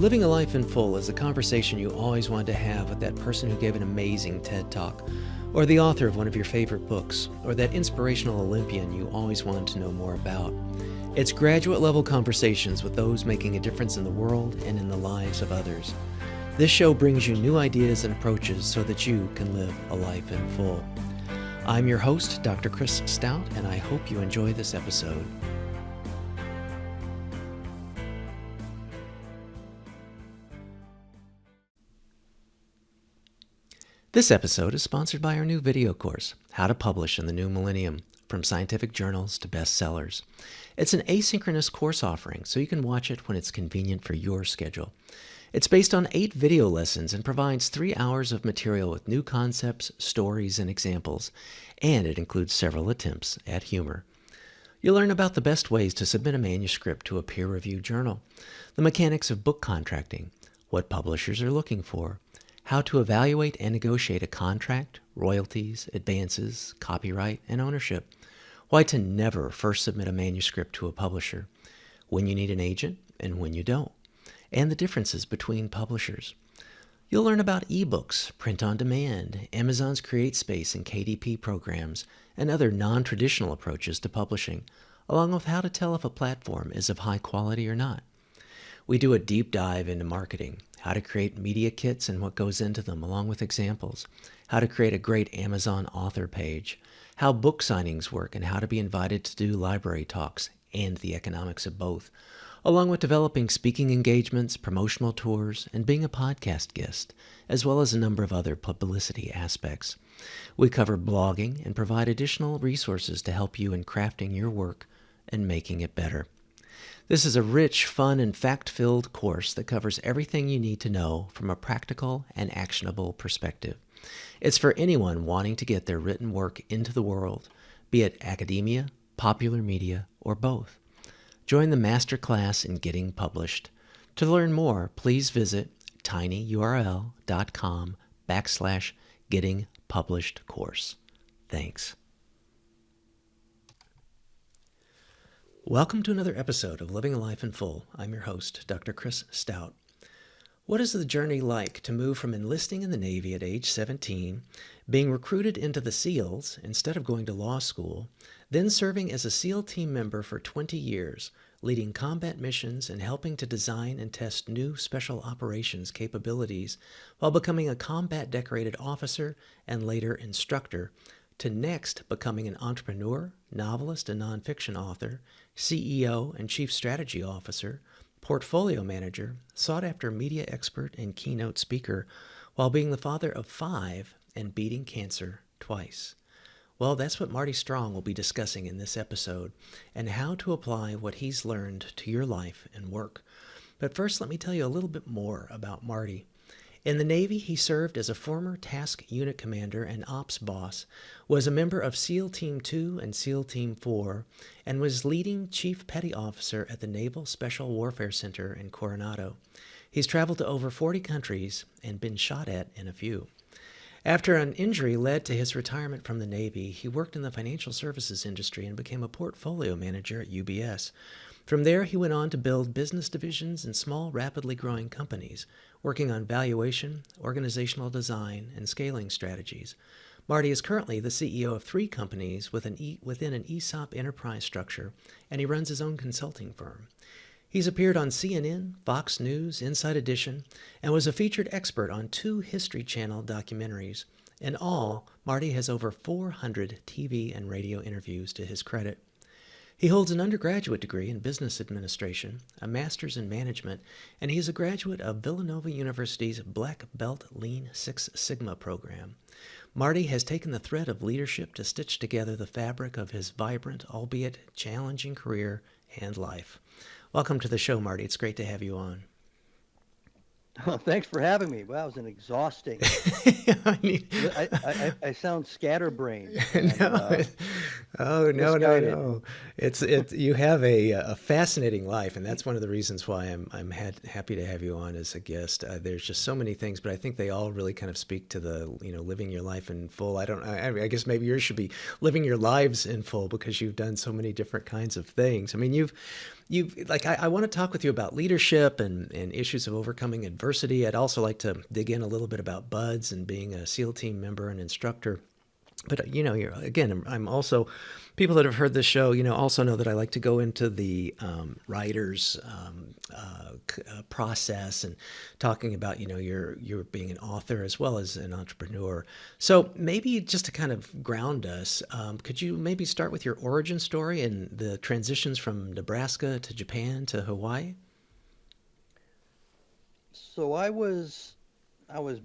Living a life in full is a conversation you always wanted to have with that person who gave an amazing TED Talk, or the author of one of your favorite books, or that inspirational Olympian you always wanted to know more about. It's graduate-level conversations with those making a difference in the world and in the lives of others. This show brings you new ideas and approaches so that you can live a life in full. I'm your host, Dr. Chris Stout, and I hope you enjoy this episode. This episode is sponsored by our new video course, How to Publish in the New Millennium, from scientific journals to bestsellers. It's an asynchronous course offering, so you can watch it when it's convenient for your schedule. It's based on 8 video lessons and provides 3 hours of material with new concepts, stories, and examples, and it includes several attempts at humor. You'll learn about the best ways to submit a manuscript to a peer-reviewed journal, the mechanics of book contracting, what publishers are looking for, how to evaluate and negotiate a contract, royalties, advances, copyright, and ownership, why to never first submit a manuscript to a publisher, when you need an agent and when you don't, and the differences between publishers. You'll learn about ebooks, print on demand, Amazon's CreateSpace and KDP programs, and other non-traditional approaches to publishing, along with how to tell if a platform is of high quality or not. We do a deep dive into marketing, how to create media kits and what goes into them, along with examples, how to create a great Amazon author page, how book signings work and how to be invited to do library talks, and the economics of both, along with developing speaking engagements, promotional tours, and being a podcast guest, as well as a number of other publicity aspects. We cover blogging and provide additional resources to help you in crafting your work and making it better. This is a rich, fun, and fact-filled course that covers everything you need to know from a practical and actionable perspective. It's for anyone wanting to get their written work into the world, be it academia, popular media, or both. Join the masterclass in getting published. To learn more, please visit tinyurl.com/gettingpublishedcourse. Thanks. Welcome to another episode of Living a Life in Full. I'm your host, Dr. Chris Stout. What is the journey like to move from enlisting in the Navy at age 17, being recruited into the SEALs instead of going to law school, then serving as a SEAL team member for 20 years, leading combat missions and helping to design and test new special operations capabilities while becoming a combat decorated officer and later instructor, to next becoming an entrepreneur, novelist and nonfiction author, CEO and chief strategy officer, portfolio manager, sought-after media expert and keynote speaker, while being the father of 5 and beating cancer twice. Well, that's what Marty Strong will be discussing in this episode, and how to apply what he's learned to your life and work. But first, let me tell you a little bit more about Marty. In the Navy, he served as a former task unit commander and ops boss, was a member of SEAL Team 2 and SEAL Team 4, and was leading chief petty officer at the Naval Special Warfare Center in Coronado. He's traveled to over 40 countries and been shot at in a few. After an injury led to his retirement from the Navy, he worked in the financial services industry and became a portfolio manager at UBS. From there, he went on to build business divisions in small, rapidly growing companies, working on valuation, organizational design, and scaling strategies. Marty is currently the CEO of 3 companies within an ESOP enterprise structure, and he runs his own consulting firm. He's appeared on CNN, Fox News, Inside Edition, and was a featured expert on 2 History Channel documentaries. In all, Marty has over 400 TV and radio interviews to his credit. He holds an undergraduate degree in business administration, a master's in management, and he is a graduate of Villanova University's Black Belt Lean Six Sigma program. Marty has taken the thread of leadership to stitch together the fabric of his vibrant, albeit challenging career and life. Welcome to the show, Marty. It's great to have you on. Thanks for having me. Wow, it was an exhausting. I mean, I sound scatterbrained and no, oh no, no, misguided. no. It's you have a fascinating life, and that's one of the reasons why I'm happy to have you on as a guest. There's just so many things, but I think they all really kind of speak to the living your life in full. I guess maybe yours should be living your lives in full because you've done so many different kinds of things. I mean, you've like I want to talk with you about leadership and issues of overcoming adversity. I'd also like to dig in a little bit about buds and being a SEAL team member and instructor. But again, I'm also people that have heard this show, also know that I like to go into the writer's process and talking about you're being an author as well as an entrepreneur. So maybe just to kind of ground us, could you maybe start with your origin story and the transitions from Nebraska to Japan to Hawaii? So I was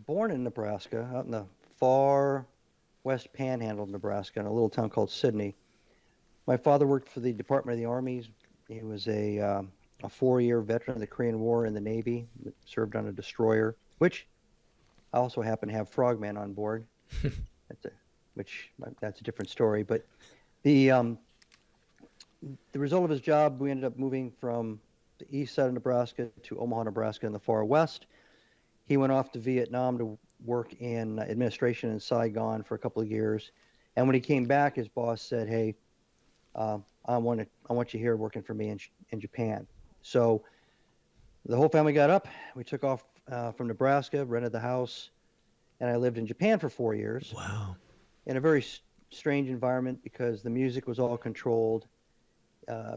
born in Nebraska, out in the far west panhandle of Nebraska, in a little town called Sidney. My father worked for the Department of the Army. He was a 4-year veteran of the Korean War in the Navy, served on a destroyer, which I also happen to have Frogman on board. That's a, which that's a different story. But the um, the result of his job, we ended up moving from the east side of Nebraska to Omaha, Nebraska, in the far west. He went off to Vietnam to work in administration in Saigon for a couple of years. And when he came back, his boss said, "Hey, I want you here working for me in Japan." So the whole family got up. We took off from Nebraska, rented the house, and I lived in Japan for 4 years Wow. in a very strange environment because the music was all controlled.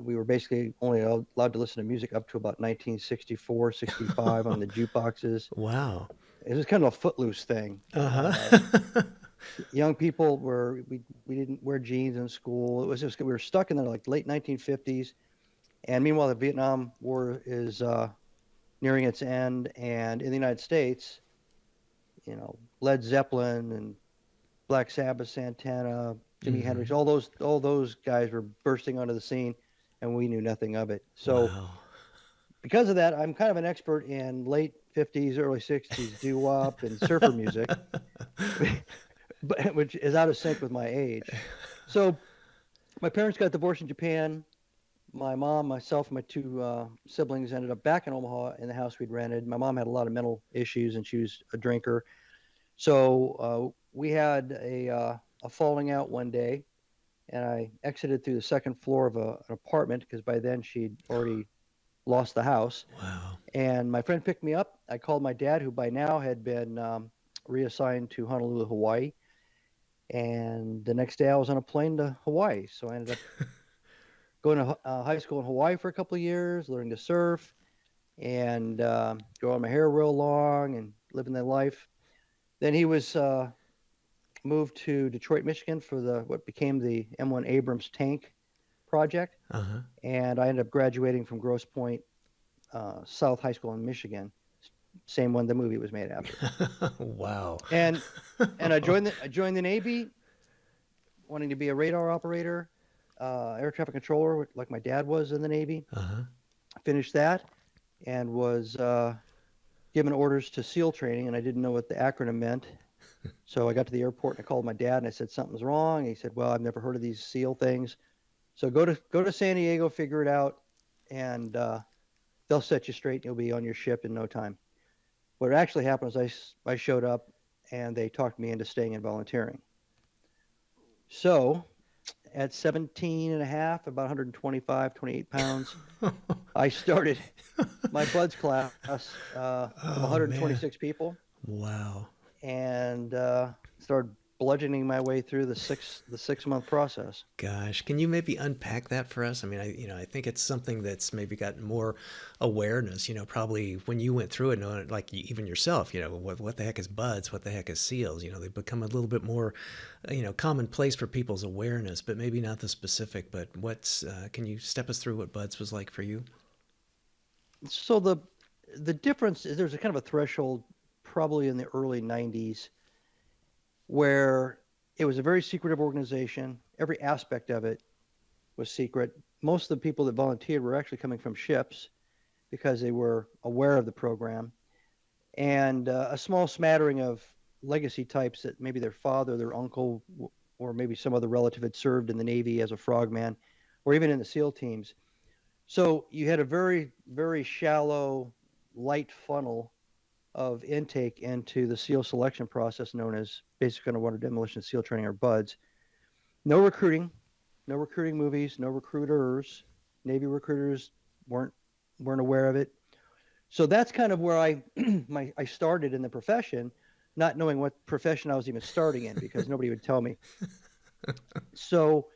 We were basically only allowed to listen to music up to about 1964, 65 on the jukeboxes. Wow. It was kind of a footloose thing. Uh Uh, huh. Young people we didn't wear jeans in school. It was just we were stuck in the like late 1950s, and meanwhile the Vietnam War is nearing its end, and in the United States, Led Zeppelin and Black Sabbath, Santana, Jimi Hendrix, Hmm. all those guys were bursting onto the scene, and we knew nothing of it. So Wow. because of that, I'm kind of an expert in late 50s, early 60s doo-wop and surfer music, but which is out of sync with my age. So my parents got divorced in Japan. My mom, myself, and my two siblings ended up back in Omaha in the house we'd rented. My mom had a lot of mental issues, and she was a drinker. So we had a falling out one day, and I exited through the second floor of an apartment because by then she'd already lost the house. Wow. And my friend picked me up. I called my dad, who by now had been reassigned to Honolulu, Hawaii. And the next day I was on a plane to Hawaii. So I ended up going to high school in Hawaii for a couple of years, learning to surf and growing my hair real long and living that life. Then he was moved to Detroit, Michigan for the what became the M1 Abrams tank project. Uh And I ended up graduating from Grosse Pointe South High School in Michigan, same one the movie was made after. huh. Wow. And I joined the Navy, wanting to be a radar operator, air traffic controller, like my dad was in the Navy. Uh huh. Finished that and was given orders to SEAL training, and I didn't know what the acronym meant. So I got to the airport and I called my dad and I said something's wrong. And he said, "Well, I've never heard of these SEAL things. So go to San Diego, figure it out, and they'll set you straight. And you'll be on your ship in no time." What actually happened was I showed up and they talked me into staying and volunteering. So at 17 and a half, about 125, 28 pounds, I started my buds class of Oh man. 126 people Wow. and started bludgeoning my way through the 6 month process. Gosh, can you maybe unpack that for us? I mean, I think it's something that's maybe gotten more awareness. Probably when you went through it, knowing, like even yourself, what the heck is buds? What the heck is seals? They've become a little bit more, commonplace for people's awareness, but maybe not the specific. But can you step us through what buds was like for you? So the difference is there's a kind of a threshold probably in the early 90s where it was a very secretive organization. Every aspect of it was secret. Most of the people that volunteered were actually coming from ships because they were aware of the program. and a small smattering of legacy types that maybe their father, their uncle, or maybe some other relative had served in the Navy as a frogman, or even in the SEAL teams. So you had a very, very shallow, light funnel of intake into the SEAL selection process known as Basic Underwater Demolition SEAL Training, or BUDS. No recruiting, no recruiting movies, no recruiters. Navy recruiters weren't aware of it. So that's kind of where I started in the profession, not knowing what profession I was even starting in because nobody would tell me. So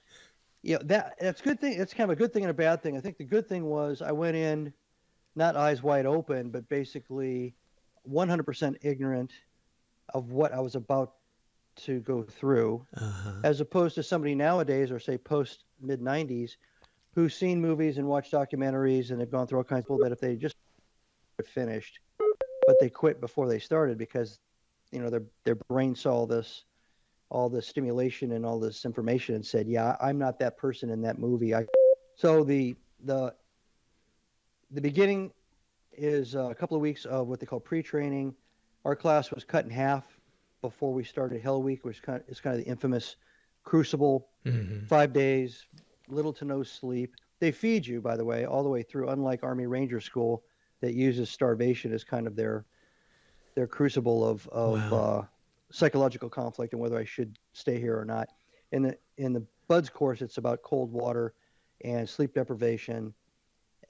that's a good thing. It's kind of a good thing and a bad thing. I think the good thing was I went in not eyes wide open, but basically 100% ignorant of what I was about to go through, as opposed to somebody nowadays, or say post mid 90s, who's seen movies and watched documentaries and they've gone through all kinds of people that if they just finished, but they quit before they started because their brain saw all this stimulation and all this information and said, yeah, I'm not that person in that movie. So the beginning is a couple of weeks of what they call pre-training. Our class was cut in half before we started Hell Week, which is kind of the infamous crucible. 5 days, little to no sleep. They feed you, by the way, all the way through, unlike Army Ranger School that uses starvation as kind of their crucible of Wow. Psychological conflict and whether I should stay here or not. In the BUDS course, it's about cold water and sleep deprivation,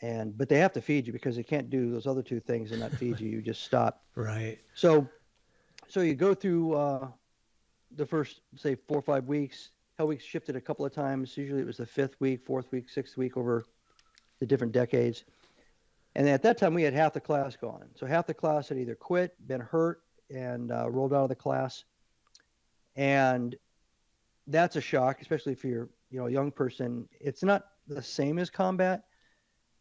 but they have to feed you because they can't do those other two things and not feed you. You just stop. Right. So you go through the first, say, 4 or 5 weeks. Hell Week shifted a couple of times. Usually it was the 5th week, 4th week, 6th week over the different decades. And at that time, we had half the class gone. So half the class had either quit, been hurt, and rolled out of the class. And that's a shock, especially if you're a young person. It's not the same as combat,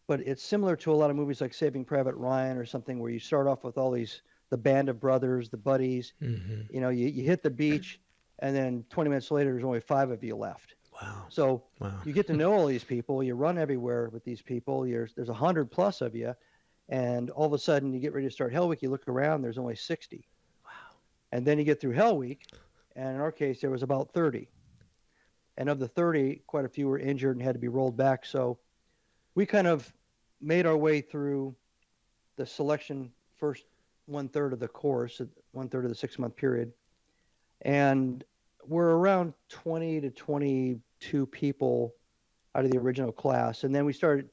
but it's similar to a lot of movies like Saving Private Ryan or something where you start off with all the band of brothers, the buddies. You hit the beach, and then 20 minutes later, there's only 5 of you left. Wow. So Wow. you get to know all these people. You run everywhere with these people. There's 100 plus of you, and all of a sudden you get ready to start Hell Week. You look around, there's only 60. Wow. And then you get through Hell Week, and in our case, there was about 30. And of the 30, quite a few were injured and had to be rolled back. So we kind of made our way through the selection first 1/3 of the course, 1/3 of the 6-month period. And we're around 20 to 22 people out of the original class. And then we started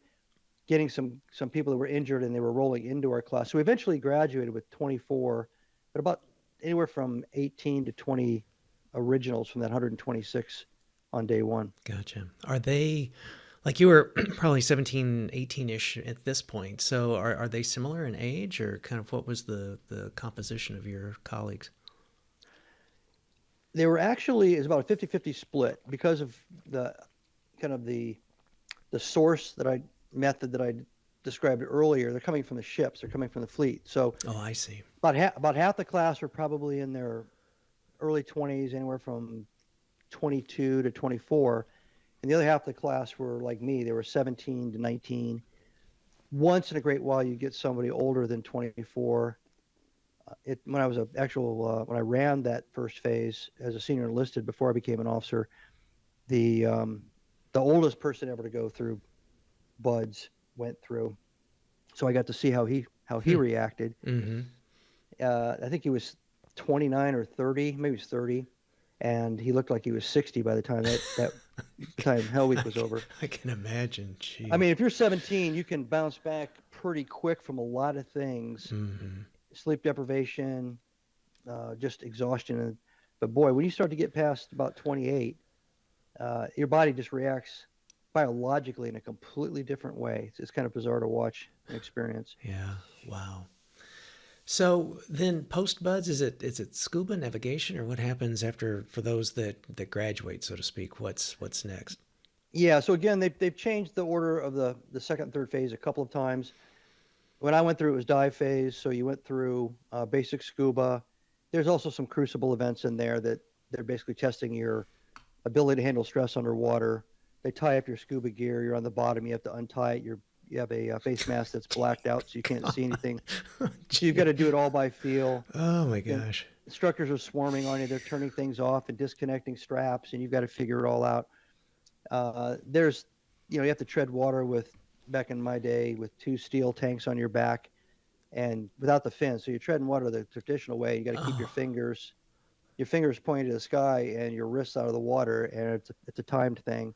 getting some people that were injured and they were rolling into our class. So we eventually graduated with 24, but about anywhere from 18 to 20 originals from that 126 on day one. Gotcha. Are they, like you were probably 17, 18-ish at this point, so are they similar in age, or kind of what was the composition of your colleagues? They were actually, is about a 50-50 split because of the kind of the source method that I described earlier. They're coming from the ships. They're coming from the fleet. So Oh, I see. about half the class were probably in their early 20s, anywhere from 22 to 24. And the other half of the class were like me. They were 17 to 19. Once in a great while, you get somebody older than 24. When I ran that first phase as a senior enlisted before I became an officer, the oldest person ever to go through BUDS went through. So I got to see how he reacted. I think he was 29 or 30, maybe he was 30, and he looked like he was 60 by the time that time Hell Week was over. I can imagine. Jeez. I mean, if you're 17, you can bounce back pretty quick from a lot of things. Sleep deprivation, just exhaustion. But boy, when you start to get past about 28, your body just reacts biologically in a completely different way. It's kind of bizarre to watch and experience. Yeah. Wow. So then post BUDS, is it scuba navigation, or what happens after, for those that graduate, so to speak? What's next? Yeah, so again, they've changed the order of the second and third phase a couple of times. When I went through, it was dive phase, so you went through basic scuba. There's also some crucible events in there that they're basically testing your ability to handle stress underwater. They tie up your scuba gear. You're on the bottom. You have to untie it. You're a face mask that's blacked out so you can't see anything. God. So you've got to do it all by feel. Oh my And gosh. instructors are swarming on you. They're turning things off and disconnecting straps, and you've got to figure it all out. There's, you have to tread water with, back in my day, with 2 steel tanks on your back and without the fin. So you're treading water the traditional way. You got to keep your Oh, fingers pointed to the sky and your wrists out of the water, and it's a timed thing.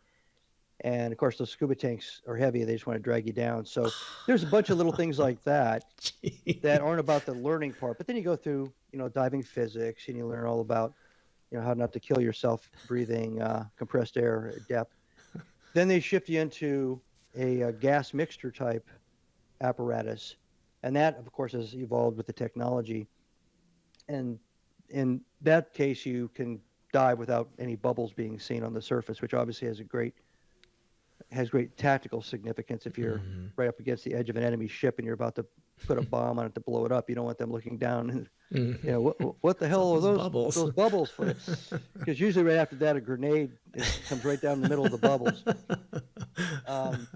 And of course, those scuba tanks are heavy; they just want to drag you down. So there's a bunch of little things like that gee. that aren't about the learning part. But then you go through, diving physics, and you learn all about, how not to kill yourself breathing compressed air at depth. Then they shift you into a gas mixture type apparatus, and that, of course, has evolved with the technology. And in that case, you can dive without any bubbles being seen on the surface, which obviously has great tactical significance. If you're Mhm. right up against the edge of an enemy ship and you're about to put a bomb on it to blow it up, you don't want them looking down and, Mhm. what the It's all hell are those those bubbles. those bubbles for? Because usually right after that, a grenade comes right down the middle of the bubbles. Um,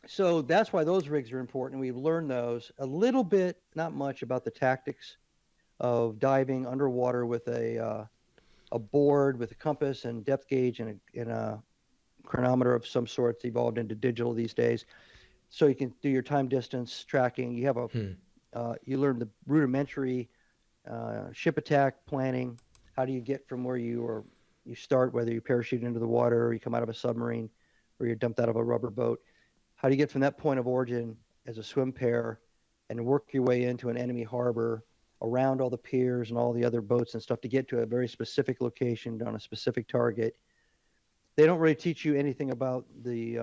so that's why those rigs are important. We've learned those a little bit, not much, about the tactics of diving underwater with a board with a compass and depth gauge and a chronometer of some sort. It's evolved into digital these days, so you can do your time distance tracking. Hmm. You learn the rudimentary ship attack planning. How do you get from where you start, whether you parachute into the water or you come out of a submarine or you're dumped out of a rubber boat? How do you get from that point of origin as a swim pair and work your way into an enemy harbor, around all the piers and all the other boats and stuff, to get to a very specific location on a specific target? They don't really teach you anything about the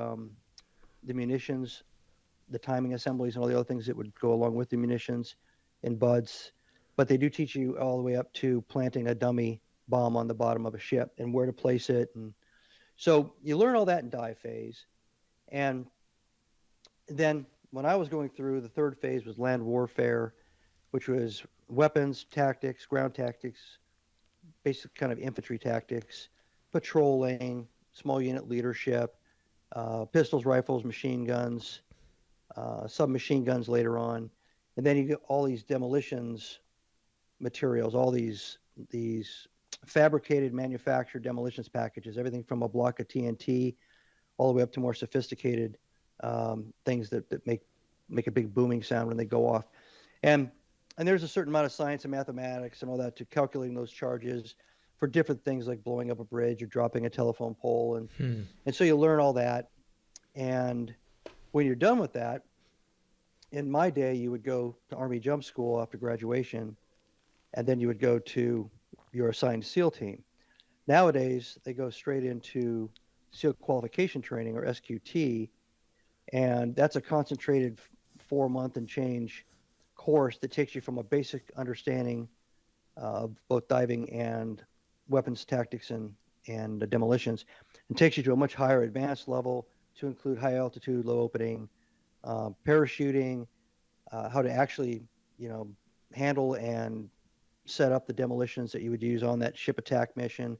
munitions, the timing assemblies, and all the other things that would go along with the munitions and buds. But they do teach you all the way up to planting a dummy bomb on the bottom of a ship and where to place it. And so you learn all that in dive phase. And then when I was going through, the third phase was land warfare, which was weapons, tactics, ground tactics, basic kind of infantry tactics, patrolling, small unit leadership, pistols, rifles, machine guns, submachine guns later on. And then you get all these demolitions materials, all these fabricated, manufactured demolitions packages, everything from a block of TNT all the way up to more sophisticated things that make a big booming sound when they go off. And and there's a certain amount of science and mathematics and all that to calculating those charges for different things like blowing up a bridge or dropping a telephone pole. And Hmm. and so you learn all that. And when you're done with that, in my day, you would go to Army Jump School after graduation, and then you would go to your assigned SEAL team. Nowadays, they go straight into SEAL qualification training, or SQT, and that's a concentrated 4 month and change course that takes you from a basic understanding of both diving and weapons tactics and demolitions, and takes you to a much higher advanced level to include high altitude, low opening, parachuting, how to actually, you know, handle and set up the demolitions that you would use on that ship attack mission,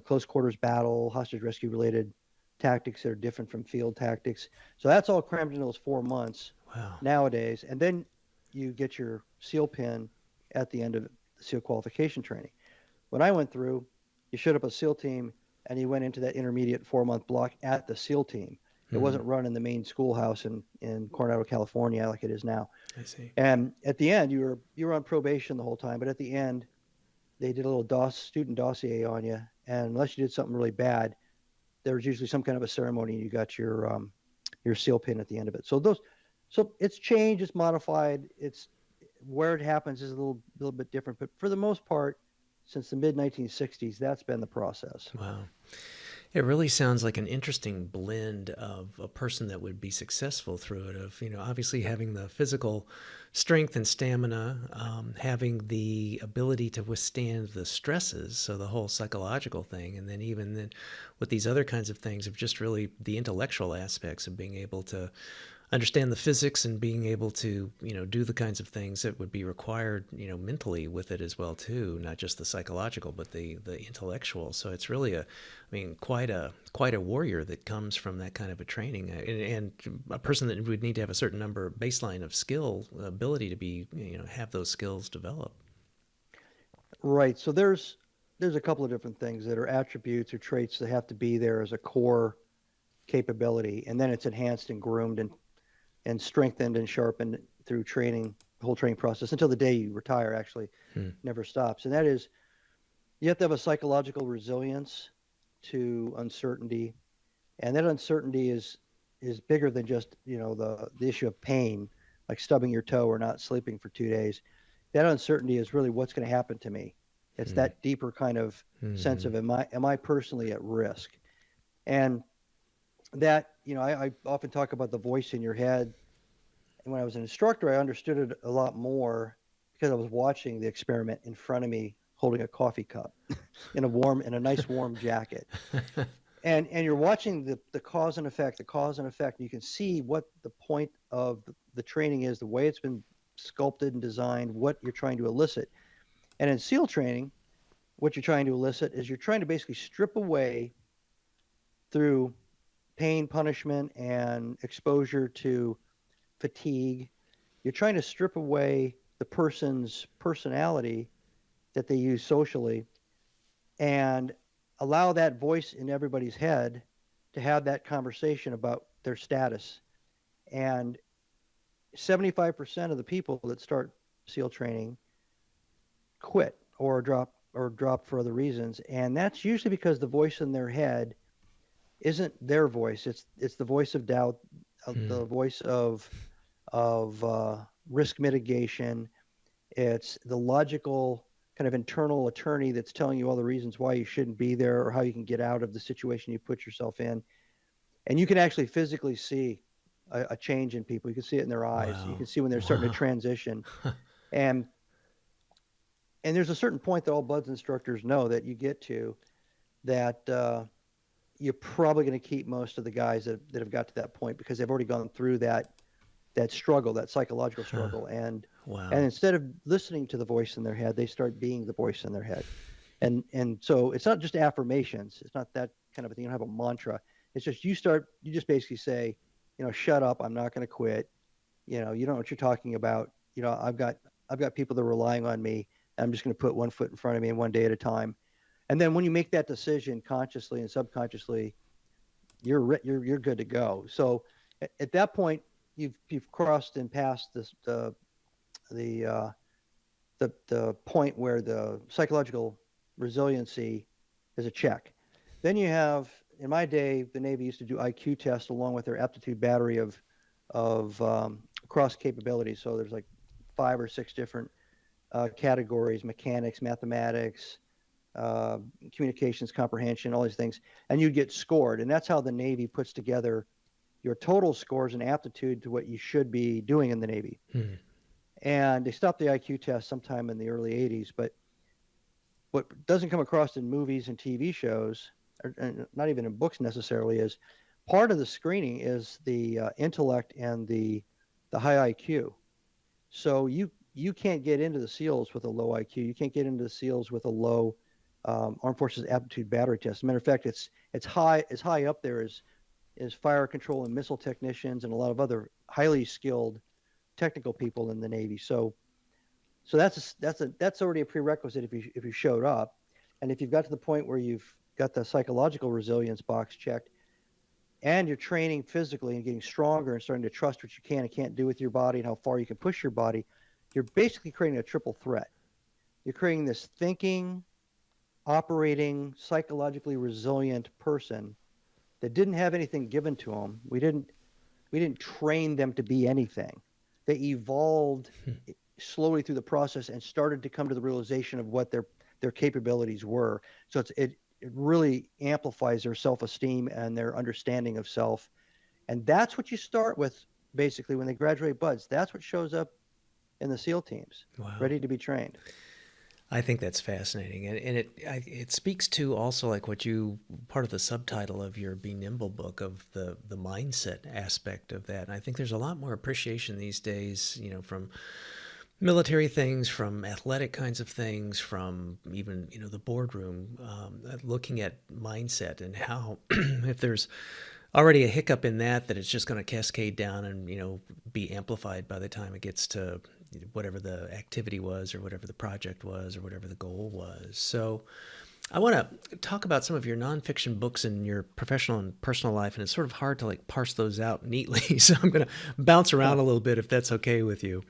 close quarters battle, hostage rescue related tactics that are different from field tactics. So that's all crammed into those 4 months Wow. nowadays. And then you get your SEAL pin at the end of the SEAL qualification training. When I went through, you showed up a SEAL team and you went into that intermediate 4 month block at the SEAL team. It Hmm. wasn't run in the main schoolhouse in Coronado, California, like it is now. I see. And at the end, you were on probation the whole time, but at the end, they did a little student dossier on you, and unless you did something really bad, there was usually some kind of a ceremony, and you got your SEAL pin at the end of it. So it's changed, it's modified, it's where it happens is a little bit different, but for the most part, since the mid 1960s, that's been the process. Wow. It really sounds like an interesting blend of a person that would be successful through it. Of, obviously having the physical strength and stamina, having the ability to withstand the stresses, so the whole psychological thing, and then even then with these other kinds of things of just really the intellectual aspects of being able to understand the physics and being able to, do the kinds of things that would be required, mentally with it as well too, not just the psychological, but the intellectual. So it's really quite a warrior that comes from that kind of a training, and a person that would need to have a certain number baseline of skill ability to be, have those skills develop. Right. So there's a couple of different things that are attributes or traits that have to be there as a core capability, and then it's enhanced and groomed and strengthened and sharpened through training, the whole training process until the day you retire. Actually, never stops. And that is, you have to have a psychological resilience to uncertainty, and that uncertainty is bigger than just the issue of pain, like stubbing your toe or not sleeping for 2 days. That uncertainty is really what's going to happen to me. It's that deeper kind of sense of am I personally at risk? And that, I often talk about the voice in your head. And when I was an instructor, I understood it a lot more because I was watching the experiment in front of me, holding a coffee cup in a nice warm jacket. And you're watching the cause and effect, and you can see what the point of the training is, the way it's been sculpted and designed, what you're trying to elicit. And in SEAL training, what you're trying to elicit is you're trying to basically strip away, through pain, punishment, and exposure to fatigue, you're trying to strip away the person's personality that they use socially and allow that voice in everybody's head to have that conversation about their status. And 75% of the people that start SEAL training quit or drop for other reasons, and that's usually because the voice in their head isn't their voice. It's the voice of doubt, the voice of risk mitigation. It's the logical kind of internal attorney that's telling you all the reasons why you shouldn't be there or how you can get out of the situation you put yourself in. And you can actually physically see a change in people. You can see it in their eyes. Wow. You can see when they're starting to transition. And there's a certain point that all BUDS instructors know that you get to that you're probably going to keep most of the guys that have got to that point because they've already gone through that struggle, that psychological struggle. And Wow. and instead of listening to the voice in their head, they start being the voice in their head. And so it's not just affirmations. It's not that kind of a thing. You don't have a mantra. It's just you just basically say, shut up. I'm not going to quit. You don't know what you're talking about. I've got people that are relying on me. I'm just going to put one foot in front of me and one day at a time. And then when you make that decision consciously and subconsciously, you're good to go. So at that point, you've crossed and passed the point where the psychological resiliency is a check. Then you have, in my day, the Navy used to do IQ tests along with their aptitude battery of cross capabilities. So there's like 5 or 6 different categories: mechanics, mathematics, communications, comprehension, all these things, and you'd get scored. And that's how the Navy puts together your total scores and aptitude to what you should be doing in the Navy. And they stopped the IQ test sometime in the early 80s. But what doesn't come across in movies and TV shows, or not even in books necessarily, is part of the screening is the intellect and the high IQ. So you can't get into the SEALs with a low IQ. You can't get into the SEALs with a low Armed Forces aptitude battery test. As a matter of fact, it's high up there as fire control and missile technicians and a lot of other highly skilled technical people in the Navy. So that's already a prerequisite if you showed up. And if you've got to the point where you've got the psychological resilience box checked and you're training physically and getting stronger and starting to trust what you can and can't do with your body and how far you can push your body, you're basically creating a triple threat. You're creating this thinking, operating, psychologically resilient person that didn't have anything given to them. We didn't train them to be anything. They evolved slowly through the process and started to come to the realization of what their capabilities were. So it really amplifies their self-esteem and their understanding of self. And that's what you start with basically when they graduate BUDS. That's what shows up in the SEAL teams. Wow. Ready to be trained. I think that's fascinating, and it speaks to also like what you part of the subtitle of your Be Nimble book of the mindset aspect of that. And I think there's a lot more appreciation these days, from military things, from athletic kinds of things, from even the boardroom, looking at mindset and how if there's already a hiccup in that it's just going to cascade down and be amplified by the time it gets to whatever the activity was or whatever the project was or whatever the goal was. So I want to talk about some of your nonfiction books in your professional and personal life, and it's sort of hard to like parse those out neatly. So I'm going to bounce around a little bit if that's okay with you.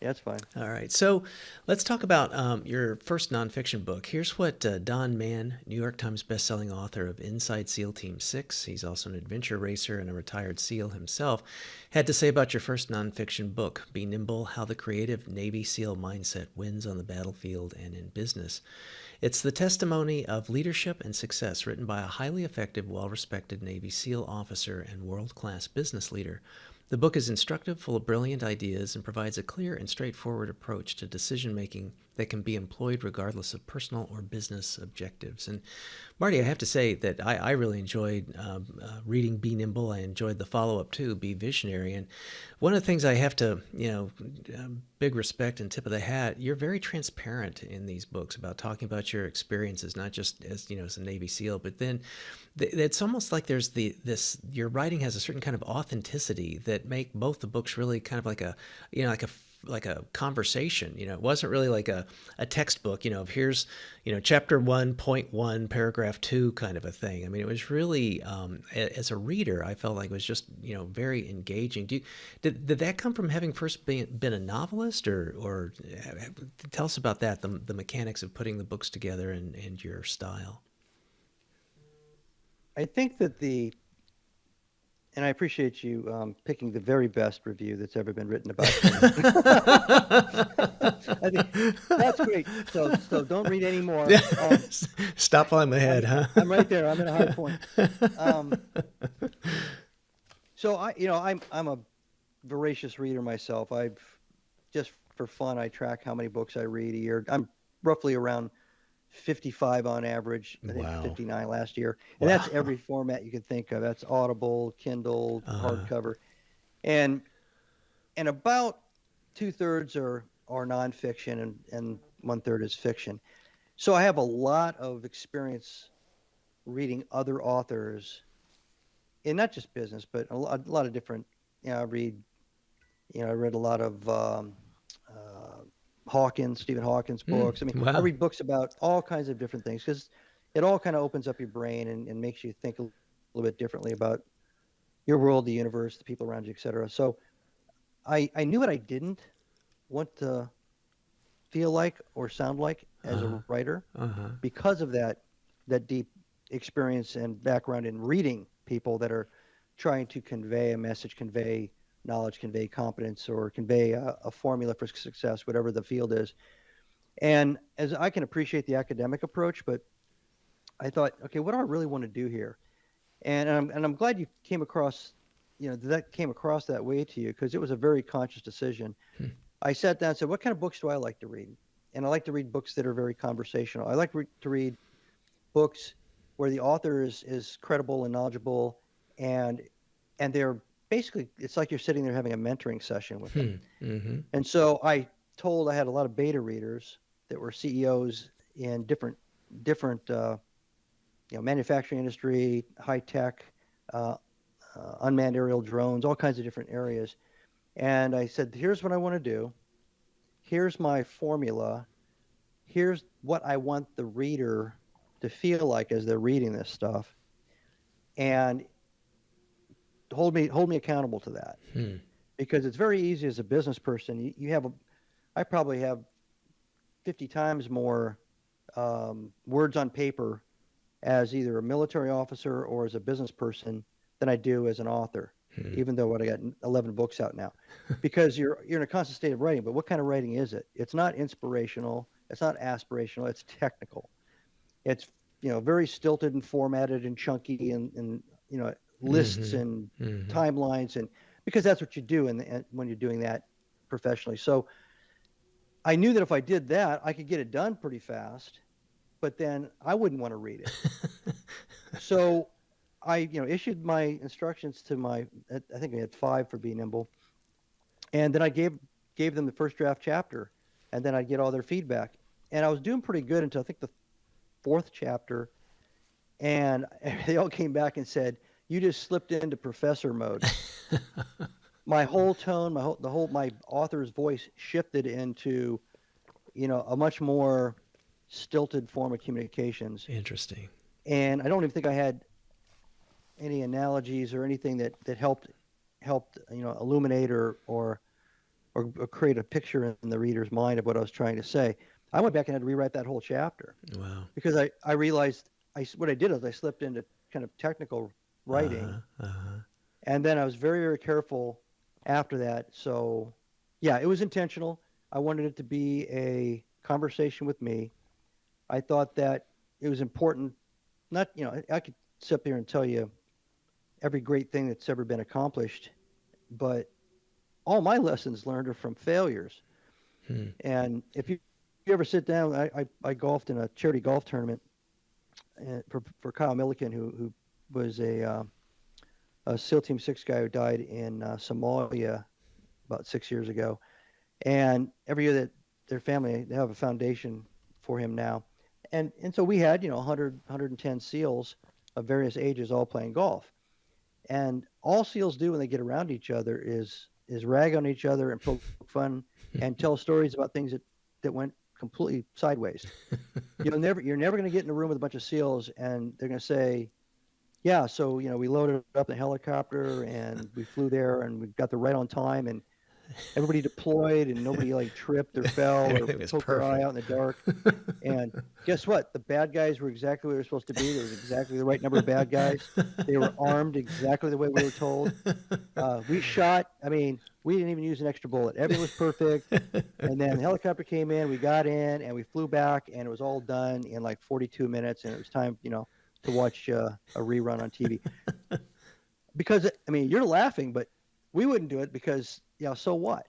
Yeah, that's fine. All right. So let's talk about your first nonfiction book. Here's what Don Mann, New York Times bestselling author of Inside SEAL Team 6, he's also an adventure racer and a retired SEAL himself, had to say about your first nonfiction book, Be Nimble, How the Creative Navy SEAL Mindset Wins on the Battlefield and in Business. It's the testimony of leadership and success written by a highly effective, well-respected Navy SEAL officer and world-class business leader. The book is instructive, full of brilliant ideas, and provides a clear and straightforward approach to decision-making that can be employed regardless of personal or business objectives. And Marty, I have to say that I really enjoyed reading Be Nimble. I enjoyed the follow-up too, Be Visionary. And one of the things I have to, big respect and tip of the hat, you're very transparent in these books about talking about your experiences, not just as, as a Navy SEAL, but then it's almost like there's your writing has a certain kind of authenticity that make both the books really kind of like like a conversation. It wasn't really like a textbook, of here's, chapter 1.1, paragraph 2 kind of a thing. I mean, it was really, as a reader, I felt like it was just, very engaging. Did that come from having first been a novelist or tell us about that, the mechanics of putting the books together and your style? I think that and I appreciate you picking the very best review that's ever been written about me. I think that's great. So don't read any more. Stop while I'm ahead, huh? I'm right there. I'm in a high point. So I'm a voracious reader myself. I've just for fun, I track how many books I read a year. I'm roughly around 55 on average. I think 59 last year. And that's every format you can think of. That's Audible, Kindle, hardcover. And about 2/3 are nonfiction and 1/3 is fiction. So I have a lot of experience reading other authors in not just business, but a lot of different, I read, I read a lot of Stephen Hawkins books. I mean, I read books about all kinds of different things because it all kind of opens up your brain and makes you think a little bit differently about your world, the universe, the people around you, et cetera. So I knew what I didn't want to feel like or sound like as a writer because of that deep experience and background in reading people that are trying to convey a message, convey knowledge, convey competence, or convey a formula for success, whatever the field is. And as I can appreciate the academic approach, but I thought, okay, what do I really want to do here? And I'm glad you came across, that came across that way to you because it was a very conscious decision. I sat down and said, what kind of books do I like to read? And I like to read books that are very conversational. I like to read books where the author is credible and knowledgeable, and they're basically, it's like you're sitting there having a mentoring session with them. And so I had a lot of beta readers that were CEOs in different manufacturing industry, high tech, unmanned aerial drones, all kinds of different areas. And I said, here's what I want to do. Here's my formula. Here's what I want the reader to feel like as they're reading this stuff. And hold me accountable to that. Because it's very easy as a business person. I probably have 50 times more words on paper as either a military officer or as a business person than I do as an author, even though I got 11 books out now. Because you're in a constant state of writing, but what kind of writing is it? It's not inspirational, it's not aspirational, it's technical. It's very stilted and formatted and chunky and lists and timelines, and because that's what you do when you're doing that professionally. So I knew that if I did that, I could get it done pretty fast, but then I wouldn't want to read it. So I, issued my instructions to I think I had 5 for Be Nimble, and then I gave them the first draft chapter, and then I'd get all their feedback. And I was doing pretty good until I think the 4th chapter, and they all came back and said, "You just slipped into professor mode." My whole tone, my author's voice shifted into, a much more stilted form of communications. Interesting. And I don't even think I had any analogies or anything that helped illuminate or create a picture in the reader's mind of what I was trying to say. I went back and had to rewrite that whole chapter. Wow. Because I realized what I did is I slipped into kind of technical writing, and then I was very, very careful after that. So yeah, it was intentional. I wanted it to be a conversation with me. I thought that it was important. Not, I could sit here and tell you every great thing that's ever been accomplished, but all my lessons learned are from failures. And if you ever sit down, I golfed in a charity golf tournament for Kyle Milliken, who was a SEAL Team 6 guy who died in Somalia about 6 years ago. And every year that their family, they have a foundation for him now. And so we had, 100, 110 SEALs of various ages all playing golf. And all SEALs do when they get around each other is rag on each other and poke fun and tell stories about things that went completely sideways. You're never going to get in a room with a bunch of SEALs and they're going to say, yeah, so, we loaded up the helicopter and we flew there and we got there right on time and everybody deployed and nobody like tripped or fell or poked their eye out in the dark. And guess what? The bad guys were exactly where they were supposed to be. There was exactly the right number of bad guys. They were armed exactly the way we were told. We shot. We didn't even use an extra bullet. Everything was perfect. And then the helicopter came in. We got in and we flew back and it was all done in like 42 minutes. And it was time, to watch a rerun on TV. Because, you're laughing, but we wouldn't do it because, so what?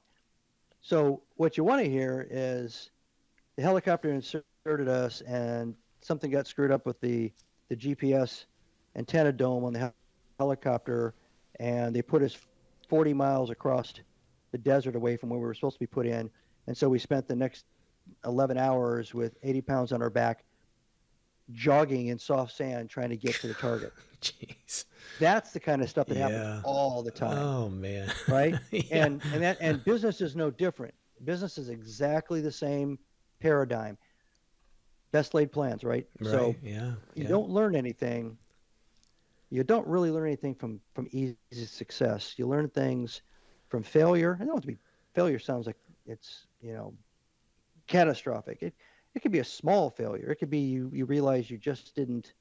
So what you want to hear is the helicopter inserted us and something got screwed up with the GPS antenna dome on the helicopter and they put us 40 miles across the desert away from where we were supposed to be put in. And so we spent the next 11 hours with 80 pounds on our back jogging in soft sand trying to get to the target. Jeez. That's the kind of stuff that happens all the time. Oh man. Right? Yeah. And business is no different. Business is exactly the same paradigm. Best laid plans, right? So you don't learn anything. You don't really learn anything from easy success. You learn things from failure. I don't have to be failure sounds like it's, catastrophic. It could be a small failure. It could be you realize you just didn't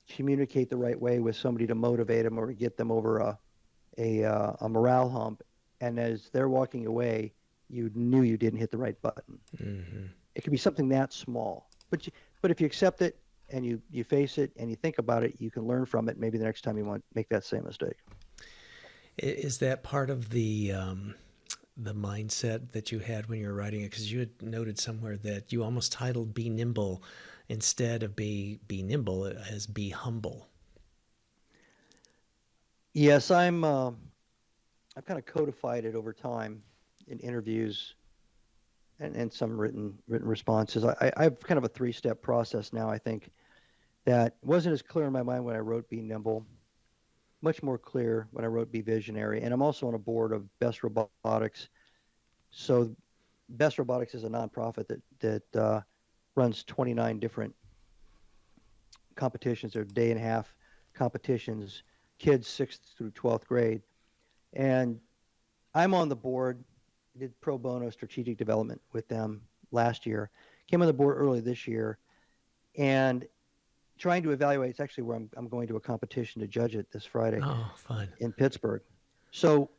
communicate the right way with somebody to motivate them or to get them over a morale hump. And as they're walking away, you knew you didn't hit the right button. Mm-hmm. It could be something that small. But if you accept it and you face it and you think about it, you can learn from it. Maybe the next time you want to make that same mistake. Is that part of the mindset that you had when you were writing it? Because you had noted somewhere that you almost titled Be Nimble instead of Be Nimble as Be Humble. Yes, I've kind of codified it over time in interviews and some written responses. I have kind of a 3-step process now, I think, that wasn't as clear in my mind when I wrote Be Nimble, much more clear when I wrote Be Visionary. And I'm also on a board of Best Robotics. So Best Robotics is a nonprofit that runs 29 different competitions. They're day and a half competitions, kids 6th through 12th grade. And I'm on the board, did pro bono strategic development with them last year, came on the board early this year, and trying to evaluate. It's actually where I'm going to a competition to judge it this Friday. Oh, fun. In Pittsburgh. So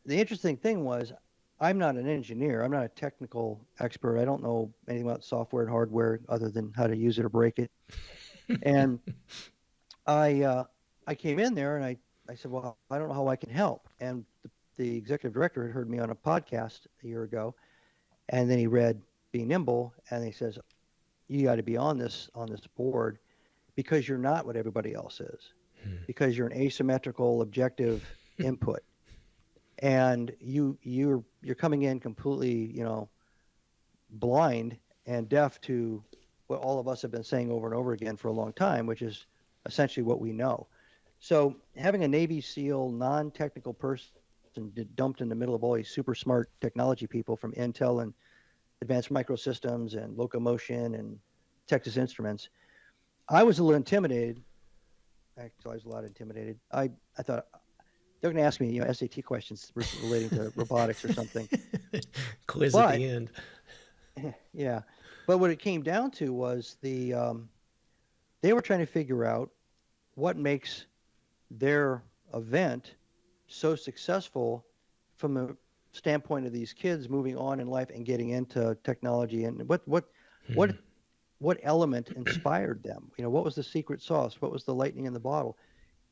the interesting thing was I'm not an engineer. I'm not a technical expert. I don't know anything about software and hardware other than how to use it or break it. And I came in there and I said, well, I don't know how I can help. And the executive director had heard me on a podcast a year ago And then he read Be Nimble, and he says, you got to be on this board because you're not what everybody else is, because you're an asymmetrical objective input, and you're coming in completely, blind and deaf to what all of us have been saying over and over again for a long time, which is essentially what we know. So having a Navy SEAL non-technical person dumped in the middle of all these super smart technology people from Intel and Advanced Microsystems and Locomotion and Texas Instruments, I was a little intimidated. Actually, I was a lot intimidated. I thought they're going to ask me, SAT questions relating to robotics or something. Quiz at But the end. yeah, but what it came down to was they were trying to figure out what makes their event so successful from the standpoint of these kids moving on in life and getting into technology, and what what element inspired them. What was the secret sauce? What was the lightning in the bottle?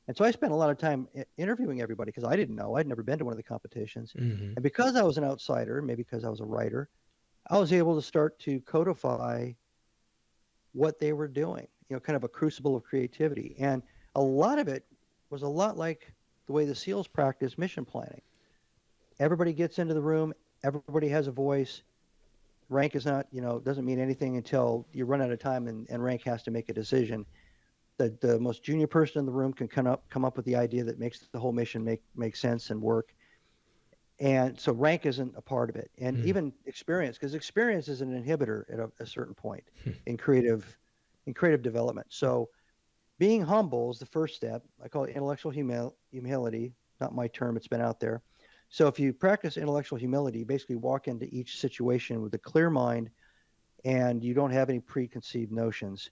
And so I spent a lot of time interviewing everybody because I didn't know. I'd never been to one of the competitions. Hmm. And because I was an outsider, maybe because I was a writer, I was able to start to codify what they were doing, kind of a crucible of creativity. And a lot of it was a lot like the way the SEALs practice mission planning. Everybody gets into the room, everybody has a voice. Rank is not, doesn't mean anything until you run out of time, and rank has to make a decision. The most junior person in the room can come up with the idea that makes the whole mission make sense and work. And so rank isn't a part of it, and even experience, because experience is an inhibitor at a certain point in creative development. So being humble is the first step. I call it intellectual humility. Not my term; it's been out there. So if you practice intellectual humility, you basically walk into each situation with a clear mind, and you don't have any preconceived notions,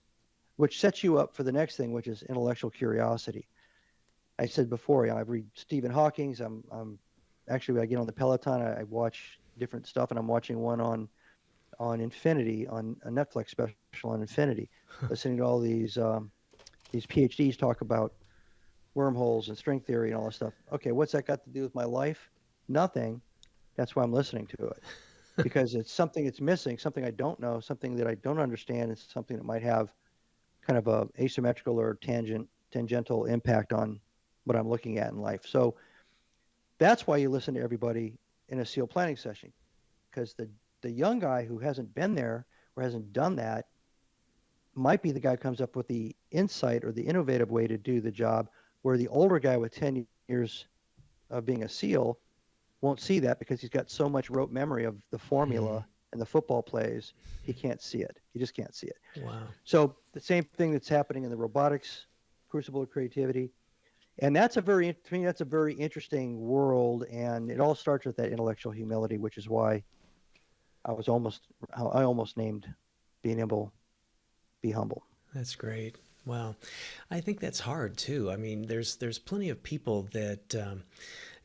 which sets you up for the next thing, which is intellectual curiosity. I said before, I read Stephen Hawking's. I'm actually, when I get on the Peloton, I watch different stuff, and I'm watching one on Infinity, on a Netflix special on Infinity, listening to all these PhDs talk about wormholes and string theory and all this stuff. Okay, what's that got to do with my life? Nothing. That's why I'm listening to it, because it's something it's missing, something I don't know, something that I don't understand. It's something that might have kind of a asymmetrical or tangential impact on what I'm looking at in life. So that's why you listen to everybody in a SEAL planning session, because the young guy who hasn't been there or hasn't done that might be the guy who comes up with the insight or the innovative way to do the job, where the older guy with 10 years of being a SEAL won't see that because he's got so much rote memory of the formula and the football plays, he can't see it. He just can't see it. Wow. So the same thing that's happening in the robotics crucible of creativity. And to me, that's a very interesting world. And it all starts with that intellectual humility, which is why I almost named Being Nimble, Be Humble. That's great. Wow. I think that's hard too. I mean, there's plenty of people that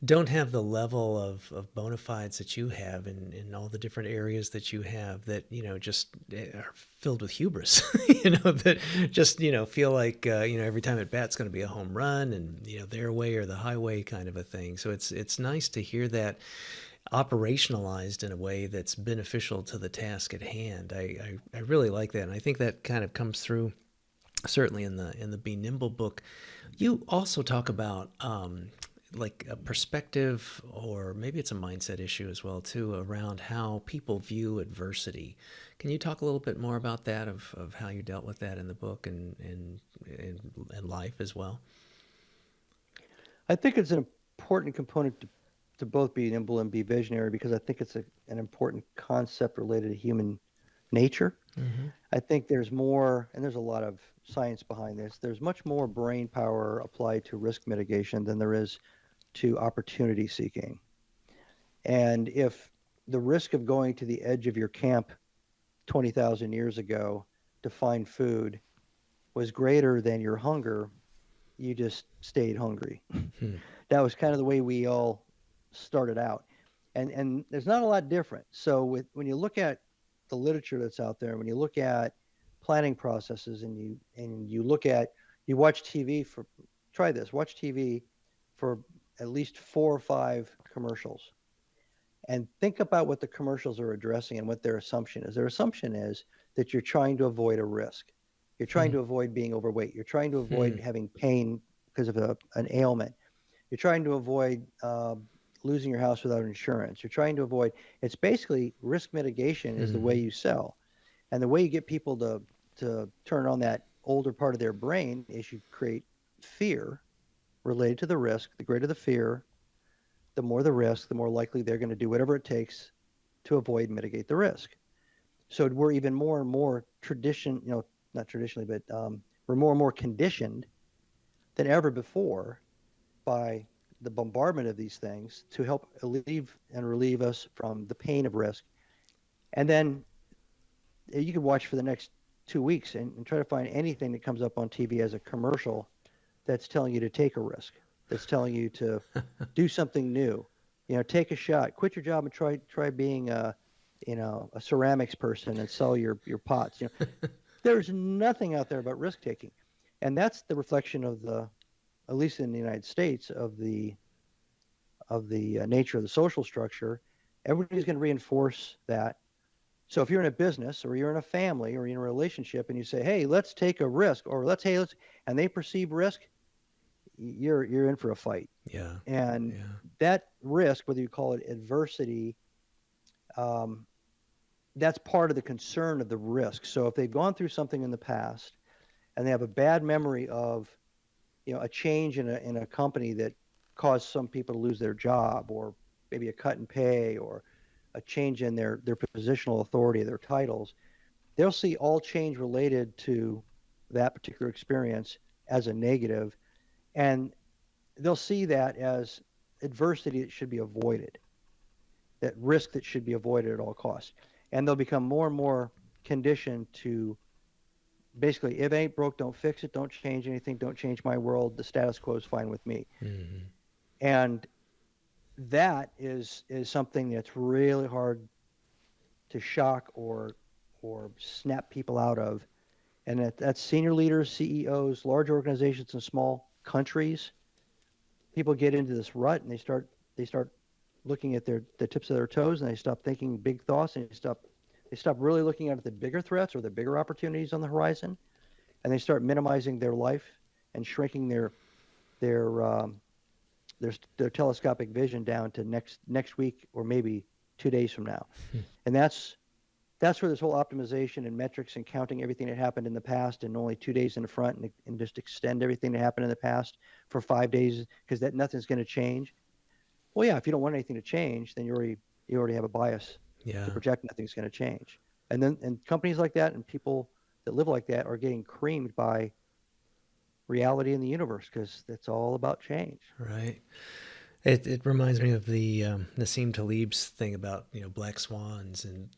don't have the level of bona fides that you have in all the different areas that you have, that, just are filled with hubris, that just, feel like, every time at bat's going to be a home run, and, their way or the highway kind of a thing. So it's nice to hear that operationalized in a way that's beneficial to the task at hand. I really like that. And I think that kind of comes through certainly in the Be Nimble book. You also talk about like a perspective, or maybe it's a mindset issue as well too, around how people view adversity. Can you talk a little bit more about that, of how you dealt with that in the book and life as well? I think it's an important component to both be nimble and be visionary, because I think it's an important concept related to human nature. Mm-hmm. I think there's more, and there's a lot of science behind this. There's much more brain power applied to risk mitigation than there is to opportunity seeking. And if the risk of going to the edge of your camp 20,000 years ago to find food was greater than your hunger, you just stayed hungry. Hmm. That was kind of the way we all started out. And there's not a lot different. So when you look at the literature that's out there, when you look at planning processes, and you watch TV watch TV for at least 4 or 5 commercials, and think about what the commercials are addressing and what their assumption is. Their assumption is that you're trying to avoid a risk. You're trying Hmm. to avoid being overweight. You're trying to Hmm. avoid having pain because of an ailment. You're trying to avoid losing your house without insurance. You're trying to avoid, it's basically risk mitigation is the way Hmm. you sell. And the way you get people to turn on that older part of their brain is you create fear related to the risk. The greater the fear, the more the risk, the more likely they're going to do whatever it takes to avoid and mitigate the risk. So we're even more and more not traditionally, but we're more and more conditioned than ever before by the bombardment of these things to help alleviate and relieve us from the pain of risk. And then you can watch for the next 2 weeks and try to find anything that comes up on TV as a commercial that's telling you to take a risk, that's telling you to do something new, take a shot, quit your job and try being a ceramics person and sell your pots. There's nothing out there about risk taking, and that's the reflection of at least in the United States, of the nature of the social structure. Everybody's going to reinforce that. So if you're in a business or you're in a family or you're in a relationship and you say, "Hey, let's take a risk," or let's, and they perceive risk, you're in for a fight. Yeah. And Yeah. that risk, whether you call it adversity, um, that's part of the concern of the risk. So if they've gone through something in the past and they have a bad memory of, a change in a company that caused some people to lose their job, or maybe a cut in pay, or a change in their positional authority, their titles, they'll see all change related to that particular experience as a negative, and they'll see that as adversity that should be avoided, that risk that should be avoided at all costs. And they'll become more and more conditioned to basically, if it ain't broke, don't fix it, don't change anything, don't change my world, the status quo is fine with me. Hmm. And that is something that's really hard to shock or snap people out of. And that's senior leaders, CEOs, large organizations and small countries. People get into this rut and they start looking at the tips of their toes, and they stop thinking big thoughts, and they stop really looking at the bigger threats or the bigger opportunities on the horizon, and they start minimizing their life and shrinking their um, their telescopic vision down to next week or maybe 2 days from now. And that's where this whole optimization and metrics and counting everything that happened in the past and only 2 days in the front, and just extend everything that happened in the past for 5 days because that nothing's going to change. Well, yeah, if you don't want anything to change, then you already have a bias to Yeah. project nothing's going to change. And companies like that and people that live like that are getting creamed by reality in the universe because it's all about change. Right. It reminds me of the Nassim Taleb's thing about black swans and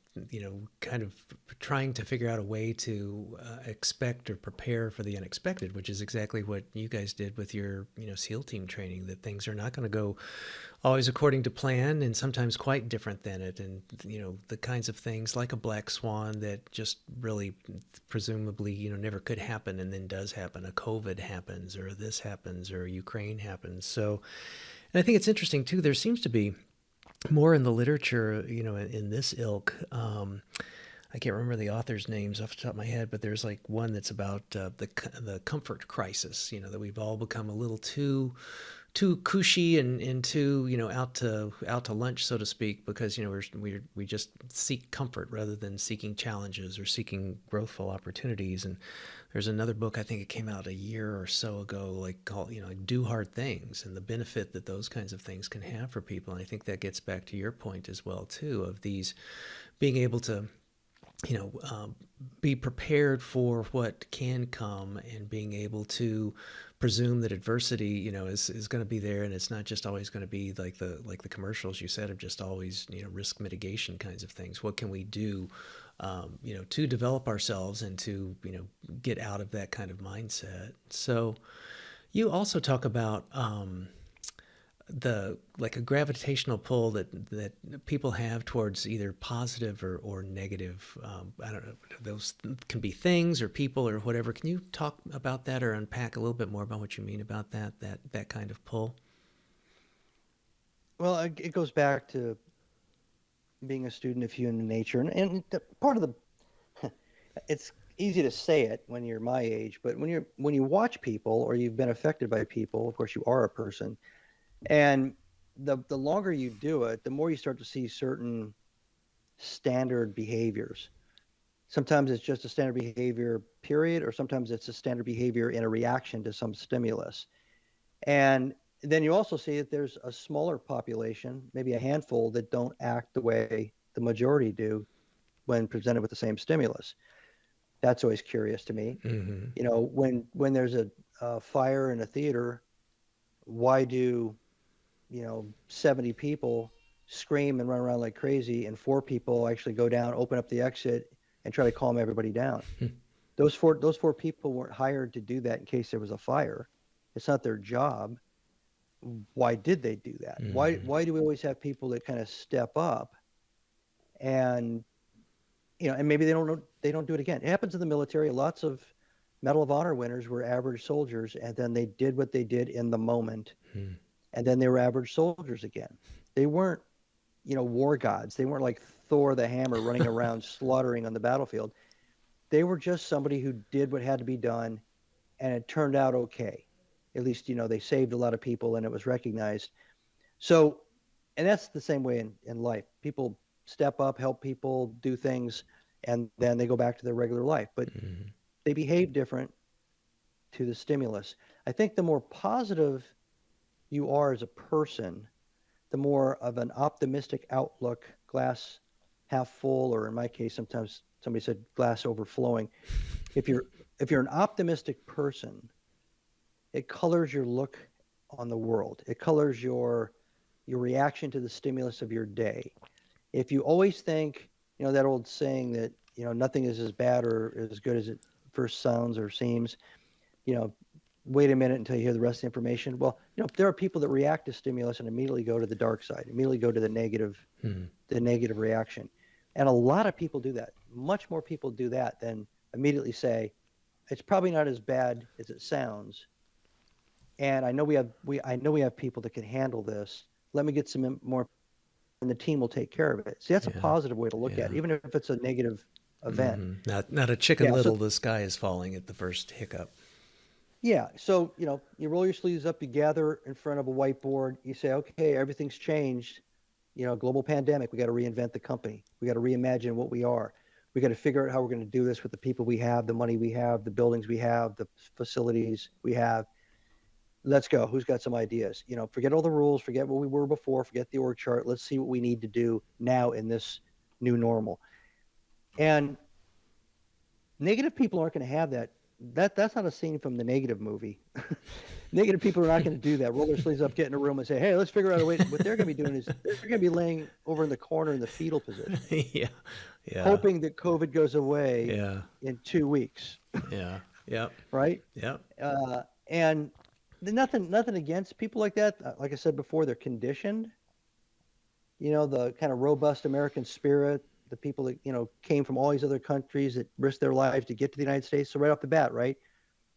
kind of trying to figure out a way to expect or prepare for the unexpected, which is exactly what you guys did with your SEAL team training. That things are not going to go always according to plan, and sometimes quite different than it. And the kinds of things like a black swan that just really presumably never could happen and then does happen. A COVID happens, or this happens, or Ukraine happens. So. And I think it's interesting too. There seems to be more in the literature, in this ilk. I can't remember the authors' names off the top of my head, but there's like one that's about the comfort crisis. That we've all become a little too cushy and too out to lunch, so to speak, because we just seek comfort rather than seeking challenges or seeking growthful opportunities. And there's another book, I think it came out a year or so ago, like called like Do Hard Things, and the benefit that those kinds of things can have for people. And I think that gets back to your point as well too, of these being able to you know, um, be prepared for what can come, and being able to presume that adversity, is going to be there, and it's not just always going to be like the commercials you said of just always, risk mitigation kinds of things. What can we do, to develop ourselves and to, get out of that kind of mindset? So you also talk about the like a gravitational pull that people have towards either positive or negative. I don't know. Those can be things or people or whatever. Can you talk about that or unpack a little bit more about what you mean about that kind of pull? Well, it goes back to being a student of human nature, and part of the it's easy to say it when you're my age, but when you watch people or you've been affected by people, of course you are a person, and the longer you do it, the more you start to see certain standard behaviors. Sometimes it's just a standard behavior, period, or sometimes it's a standard behavior in a reaction to some stimulus. And then you also see that there's a smaller population, maybe a handful, that don't act the way the majority do when presented with the same stimulus. That's always curious to me. Mm-hmm. When there's a fire in a theater, why do 70 people scream and run around like crazy, and 4 people actually go down, open up the exit, and try to calm everybody down? Those four people weren't hired to do that in case there was a fire. It's not their job. Why did they do that? Why Mm-hmm. why do we always have people that kind of step up and and maybe they don't do it again? It happens in the military. Lots of Medal of Honor winners were average soldiers, and then they did what they did in the moment, Mm-hmm. and then they were average soldiers again. They weren't war gods. They weren't like Thor the Hammer running around slaughtering on the battlefield. They were just somebody who did what had to be done, and it turned out okay. At least they saved a lot of people, and it was recognized. So, and that's the same way in life. People step up, help people do things, and then they go back to their regular life. But Mm-hmm. they behave different to the stimulus. I think the more positive you are as a person, the more of an optimistic outlook, glass half full, or in my case, sometimes somebody said glass overflowing. If you're an optimistic person, it colors your look on the world. It colors your reaction to the stimulus of your day. If you always think, that old saying that, nothing is as bad or as good as it first sounds or seems, you know, wait a minute until you hear the rest of the information. Well, there are people that react to stimulus and immediately go to the dark side, immediately go to Mm-hmm. the negative reaction. And a lot of people do that. Much more people do that than immediately say, it's probably not as bad as it sounds. And I know we have people that can handle this. Let me get some more, and the team will take care of it. See, that's a Yeah. positive way to look at Yeah. it, even if it's a negative event. Mm-hmm. Not a chicken Yeah. So little, the sky is falling at the first hiccup. yeah. So you roll your sleeves up, you gather in front of a whiteboard, you say, okay, everything's changed. Global pandemic. We got to reinvent the company. We got to reimagine what we are. We got to figure out how we're going to do this with the people we have, the money we have, the buildings we have, the facilities we have. Let's go. Who's got some ideas? Forget all the rules, forget what we were before, forget the org chart. Let's see what we need to do now in this new normal. And negative people aren't going to have that. That's not a scene from the Negative movie. Negative people are not going to do that. Roll their sleeves up, get in a room, and say, "Hey, let's figure out a way." What they're going to be doing is they're going to be laying over in the corner in the fetal position, Yeah. Yeah. hoping that COVID goes away Yeah. in 2 weeks, Yeah. Yep. right? Yep. And nothing against people like that. Like I said before, they're conditioned. The kind of robust American spirit, the people that came from all these other countries that risked their lives to get to the United States. So right off the bat, right,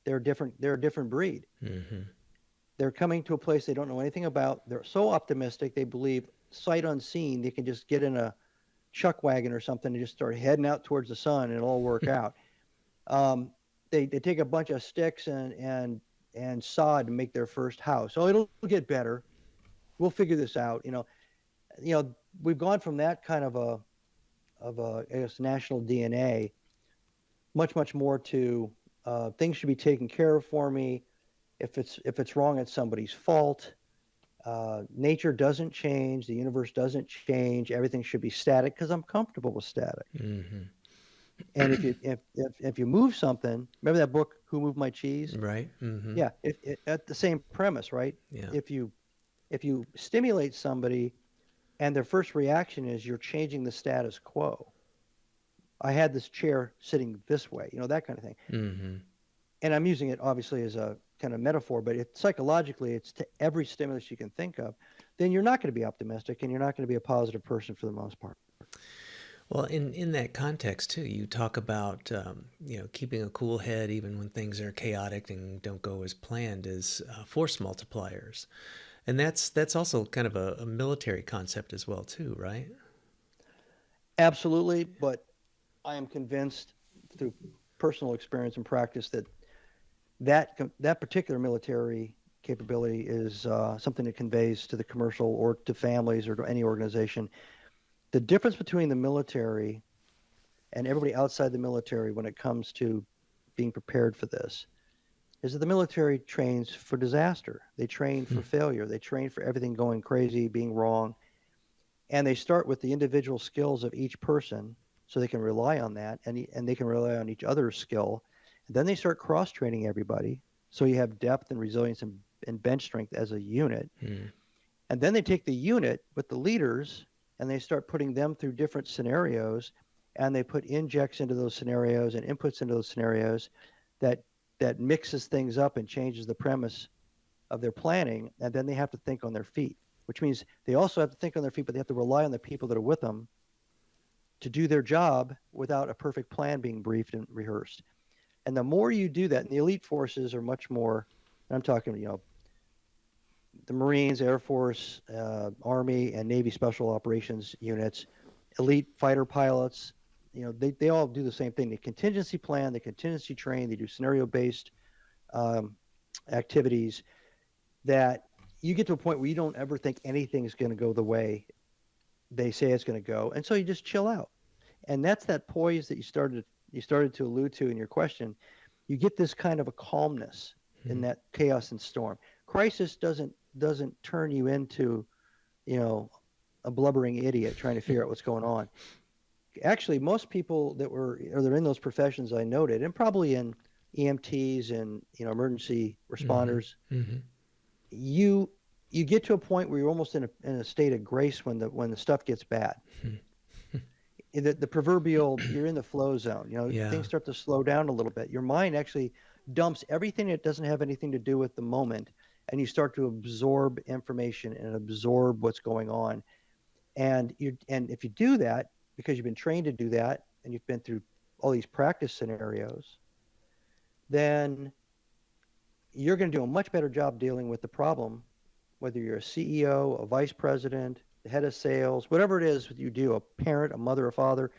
they're different. They're a different breed. Mm-hmm. They're coming to a place they don't know anything about. They're so optimistic. They believe sight unseen they can just get in a chuck wagon or something and just start heading out towards the sun and it'll all work out. They take a bunch of sticks and sod to make their first house. Oh, it'll get better. We'll figure this out. We've gone from that kind of a I guess national DNA much more to things should be taken care of for me. If it's wrong, it's somebody's fault. Nature doesn't change. The universe doesn't change. Everything should be static because I'm comfortable with static. Mm-hmm. And if you move something, remember that book, Who Moved My Cheese? Right. Mm-hmm. Yeah, at the same premise, right? Yeah. If you stimulate somebody and their first reaction is you're changing the status quo. I had this chair sitting this way, that kind of thing. Mm-hmm. And I'm using it obviously as a kind of metaphor, but psychologically it's to every stimulus you can think of. Then you're not going to be optimistic and you're not going to be a positive person for the most part. Well, in that context too, you talk about keeping a cool head even when things are chaotic and don't go as planned as force multipliers, and that's also kind of a military concept as well too, right? Absolutely, but I am convinced through personal experience and practice that that particular military capability is something that conveys to the commercial or to families or to any organization. The difference between the military and everybody outside the military when it comes to being prepared for this is that the military trains for disaster. They train Hmm. for failure. They train for everything going crazy, being wrong. And they start with the individual skills of each person so they can rely on that and they can rely on each other's skill. And then they start cross training everybody. So you have depth and resilience and bench strength as a unit. Hmm. And then they take the unit with the leaders and they start putting them through different scenarios and they put injects into those scenarios and inputs into those scenarios that that mixes things up and changes the premise of their planning. And then they have to think on their feet, which means they also have to think on their feet, but they have to rely on the people that are with them to do their job without a perfect plan being briefed and rehearsed. And the more you do that, and the elite forces are much more, and I'm talking, the Marines, Air Force, Army, and Navy Special Operations units, elite fighter pilots, they all do the same thing. They contingency plan, they contingency train, they do scenario based um, activities that you get to a point where you don't ever think anything's going to go the way they say it's going to go. And so you just chill out. And that's that poise that you started to allude to in your question. You get this kind of a calmness in Hmm. that chaos and storm. Crisis doesn't turn you into, you know, a blubbering idiot trying to figure out what's going on. Actually, most people that were or they're in those professions I noted, and probably in EMTs and emergency Hmm. responders, Hmm. you you get to a point where you're almost in a state of grace when the stuff gets bad. Hmm. The proverbial you're in the flow zone. Yeah. Things start to slow down a little bit. Your mind actually dumps everything that doesn't have anything to do with the moment, and you start to absorb information and absorb what's going on. And if you do that because you've been trained to do that and you've been through all these practice scenarios, then you're going to do a much better job dealing with the problem, whether you're a CEO, a vice president, the head of sales, whatever it is that you do, a parent, a mother, a father,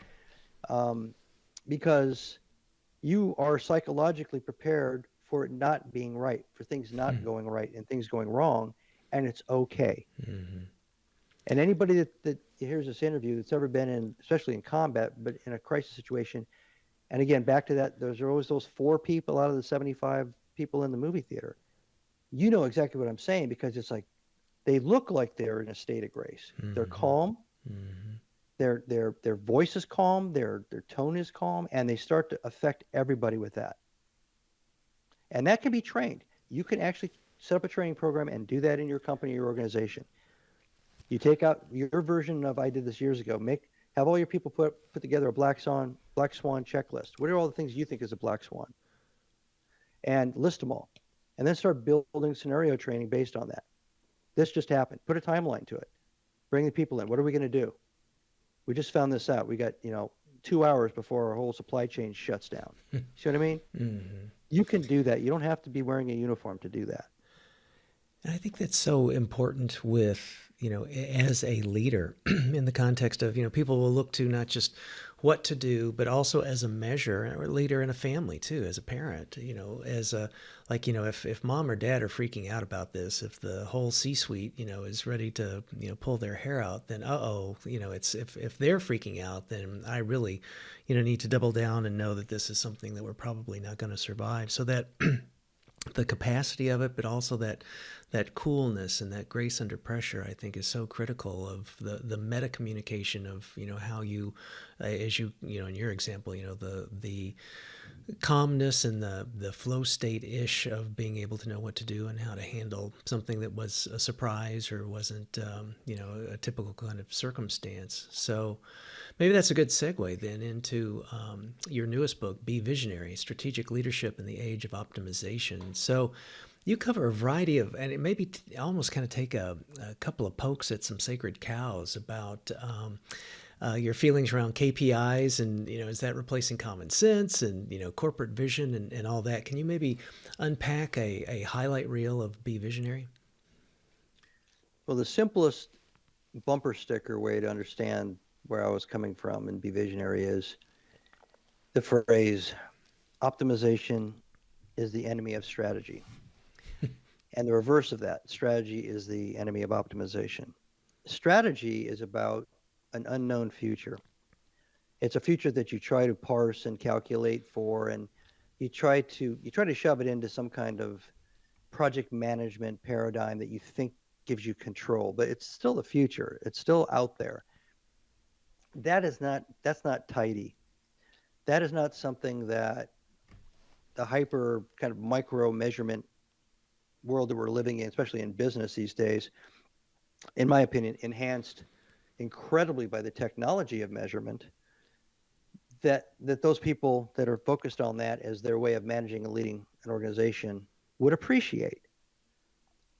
um, because you are psychologically prepared for it not being right, for things not Hmm. going right and things going wrong, and it's okay. Hmm. And anybody that hears this interview that's ever been in, especially in combat, but in a crisis situation, and again, back to that, there's always those four people out of the 75 people in the movie theater. You know exactly what I'm saying because it's like they look like they're in a state of grace. They're Hmm. calm. Hmm. Their voice is calm. Their tone is calm, and they start to affect everybody with that. And that can be trained. You can actually set up a training program and do that in your company or organization. You take out your version of I did this years ago. Have all your people put together a black swan checklist. What are all the things you think is a black swan? And list them all. And then start building scenario training based on that. This just happened. Put a timeline to it. Bring the people in. What are we going to do? We just found this out. We got, 2 hours before our whole supply chain shuts down. See what I mean? Hmm. You can do that. You don't have to be wearing a uniform to do that. And I think that's so important with, as a leader in the context of, people will look to not just what to do, but also as a measure or leader in a family too, as a parent, as a, like, if mom or dad are freaking out about this, if the whole C-suite, is ready to, pull their hair out, then, it's, if they're freaking out, then I really, need to double down and know that this is something that we're probably not going to survive. So that the capacity of it, but also that coolness and that grace under pressure, I think, is so critical of the meta communication of how you, as in your example, the calmness and the flow state ish of being able to know what to do and how to handle something that was a surprise or wasn't a typical kind of circumstance. So maybe that's a good segue then into your newest book, Be Visionary: Strategic Leadership in the Age of Optimization. So you cover a variety of, and it maybe almost kind of take a couple of pokes at some sacred cows about your feelings around KPIs and, is that replacing common sense and, corporate vision and all that. Can you maybe unpack a highlight reel of Be Visionary? Well, the simplest bumper sticker way to understand where I was coming from and be visionary is the phrase optimization is the enemy of strategy. And the reverse of that, strategy is the enemy of optimization. Strategy is about an unknown future. It's a future that you try to parse and calculate for, and you try to shove it into some kind of project management paradigm that you think gives you control, but it's still the future. It's still out there. That's not tidy. That is not something that the hyper kind of micro measurement world that we're living in, especially in business these days, in my opinion, enhanced incredibly by the technology of measurement, that those people that are focused on that as their way of managing and leading an organization would appreciate.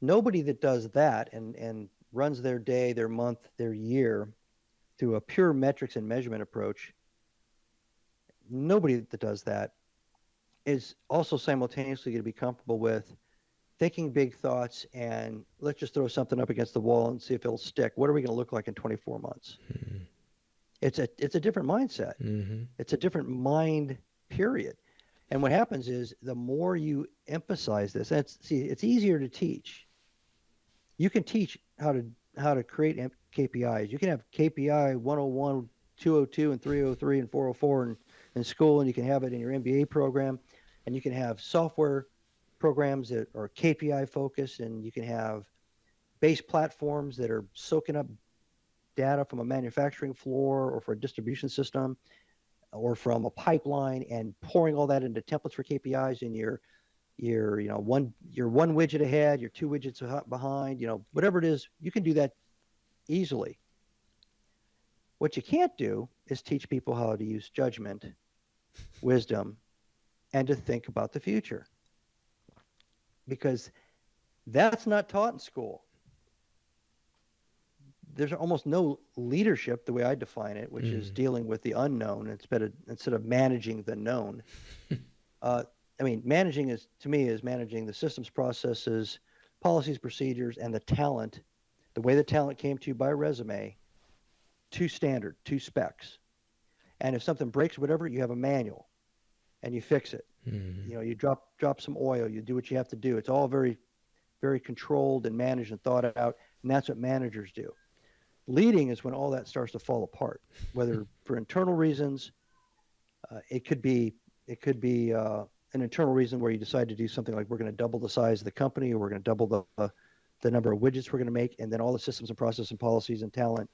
Nobody that does that and runs their day, their month, their year through a pure metrics and measurement approach, nobody that does that is also simultaneously going to be comfortable with thinking big thoughts and let's just throw something up against the wall and see if it'll stick. What are we going to look like in 24 months? Mm-hmm. It's a different mindset. Mm-hmm. It's a different mind period. And what happens is the more you emphasize this, and it's easier to teach. You can teach how to create KPIs. You can have KPI 101, 202, and 303 and 404 in school, and you can have it in your MBA program, and you can have software programs that are KPI focused, and you can have base platforms that are soaking up data from a manufacturing floor or for a distribution system or from a pipeline and pouring all that into templates for KPIs in your one widget ahead, your two widgets behind, whatever it is, you can do that easily. What you can't do is teach people how to use judgment, wisdom, and to think about the future. Because that's not taught in school. There's almost no leadership, the way I define it, which is dealing with the unknown instead of managing the known. Managing to me is managing the systems, processes, policies, procedures, and the talent, the way the talent came to you by resume, to standard, to specs. And if something breaks, whatever, you have a manual and you fix it. Mm-hmm. You drop some oil, you do what you have to do. It's all very, very controlled and managed and thought out. And that's what managers do. Leading is when all that starts to fall apart, whether for internal reasons, it could be an internal reason where you decide to do something like we're going to double the size of the company, or we're going to double the number of widgets we're going to make, and then all the systems and process and policies and talent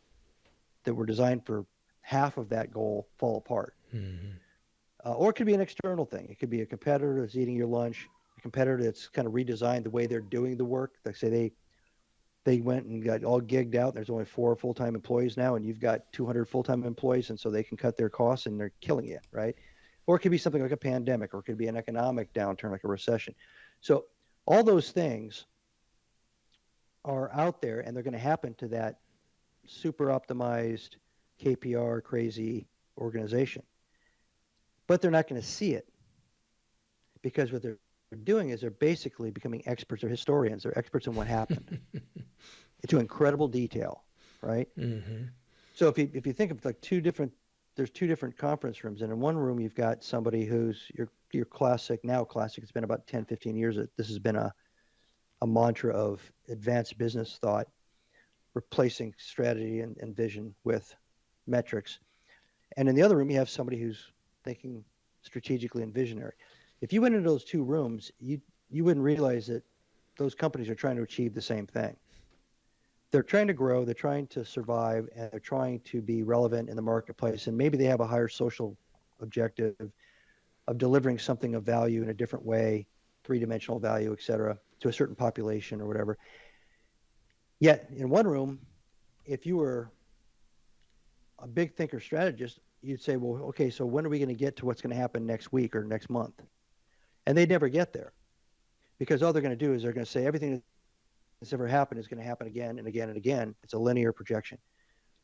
that were designed for half of that goal fall apart. Mm-hmm. Or it could be an external thing. It could be a competitor that's eating your lunch, a competitor that's kind of redesigned the way they're doing the work. Like say they went and got all gigged out. There's only 4 full-time employees now, and you've got 200 full-time employees, and so they can cut their costs, and they're killing you, right? Or it could be something like a pandemic, or it could be an economic downturn like a recession. So all those things are out there, and they're going to happen to that super optimized KPR crazy organization. But they're not going to see it, because what they're doing is they're basically becoming experts or historians. They're experts in what happened to incredible detail, right? Mm-hmm. So if you think of like there's 2 different conference rooms, and in one room you've got somebody who's your classic. It's been about 10, 15 years that this has been a mantra of advanced business thought, replacing strategy and vision with metrics. And in the other room you have somebody who's thinking strategically and visionary. If you went into those 2 rooms, you wouldn't realize that those companies are trying to achieve the same thing. They're trying to grow, they're trying to survive, and they're trying to be relevant in the marketplace. And maybe they have a higher social objective of delivering something of value in a different way, 3-dimensional value, et cetera, to a certain population or whatever. Yet in one room, if you were a big thinker strategist, you'd say, well, okay, so when are we going to get to what's going to happen next week or next month? And they'd never get there, because all they're going to do is they're going to say everything that's ever happened is going to happen again and again and again. It's a linear projection.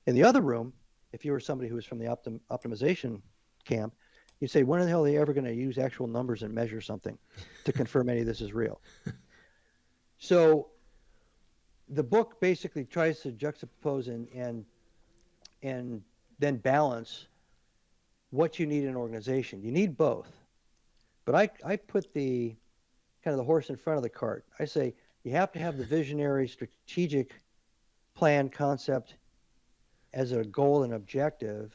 In the other room, if you were somebody who was from the optimization camp, you'd say, when the hell are they ever going to use actual numbers and measure something to confirm any of this is real? So the book basically tries to juxtapose and then balance what you need in an organization. You need both. But I put the kind of the horse in front of the cart. I say you have to have the visionary, strategic plan concept as a goal and objective,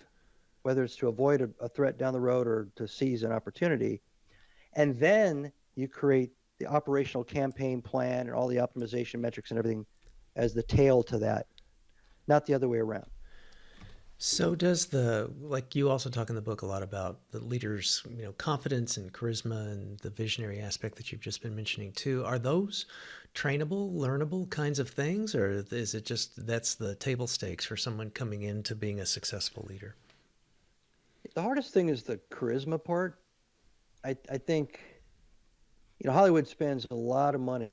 whether it's to avoid a threat down the road or to seize an opportunity. And then you create the operational campaign plan and all the optimization metrics and everything as the tail to that, not the other way around. So like you also talk in the book a lot about the leader's, confidence and charisma and the visionary aspect that you've just been mentioning too. Are those trainable, learnable kinds of things, or is it just that's the table stakes for someone coming into being a successful leader? The hardest thing is the charisma part. I think, Hollywood spends a lot of money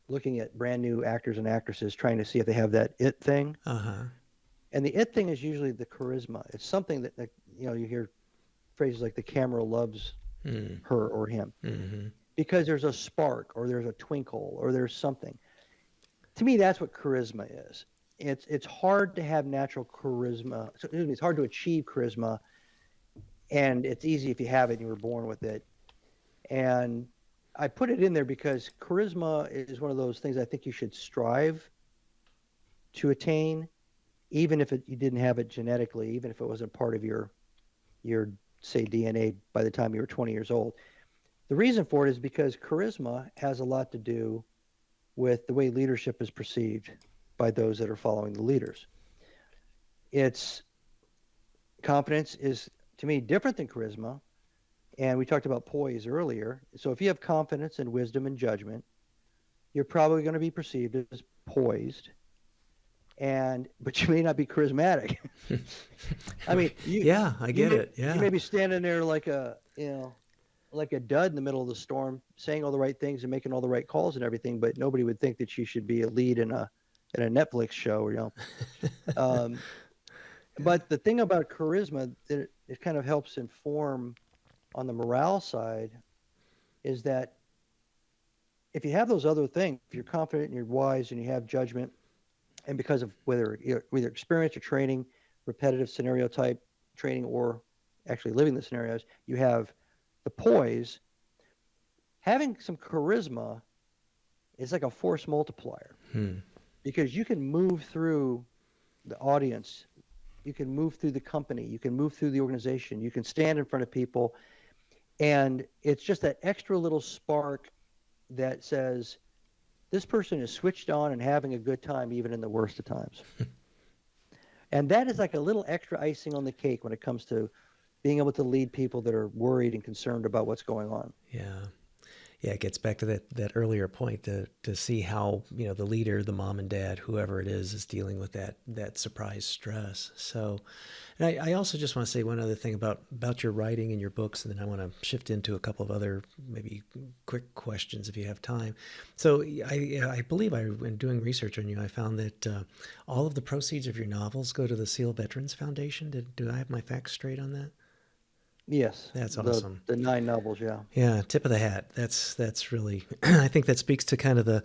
looking at brand new actors and actresses trying to see if they have that it thing. Uh-huh. And the it thing is usually the charisma. It's something that you hear phrases like the camera loves her or him Mm-hmm. because there's a spark or there's a twinkle or there's something. To me, that's what charisma is. It's hard to have natural charisma. Excuse me, it's hard to achieve charisma, and it's easy if you have it and you were born with it. And I put it in there because charisma is one of those things I think you should strive to attain, even if you didn't have it genetically, even if it wasn't part of your say DNA by the time you were 20 years old. The reason for it is because charisma has a lot to do with the way leadership is perceived by those that are following the leaders. It's confidence is, to me, different than charisma. And we talked about poise earlier. So if you have confidence and wisdom and judgment, you're probably going to be perceived as poised, but you may not be charismatic. I mean, yeah, I get it. Yeah. You may be standing there like a dud in the middle of the storm, saying all the right things and making all the right calls and everything, but nobody would think that you should be a lead in a Netflix show, But the thing about charisma that it kind of helps inform on the morale side is that if you have those other things, if you're confident and you're wise and you have judgment, and because of whether experience or training, repetitive scenario type training, or actually living the scenarios, you have the poise. Having some charisma is like a force multiplier because you can move through the audience, you can move through the company, you can move through the organization, you can stand in front of people, and it's just that extra little spark that says this person is switched on and having a good time even in the worst of times. And that is like a little extra icing on the cake when it comes to being able to lead people that are worried and concerned about what's going on. Yeah. Yeah, it gets back to that earlier point to see how, the leader, the mom and dad, whoever it is dealing with that surprise stress. So, and I also just want to say one other thing about your writing and your books, and then I want to shift into a couple of other maybe quick questions if you have time. So I believe when doing research on you, I found that all of the proceeds of your novels go to the SEAL Veterans Foundation. Do I have my facts straight on that? Yes. That's awesome. The 9 novels, yeah. Yeah, tip of the hat. That's really I think that speaks to kind of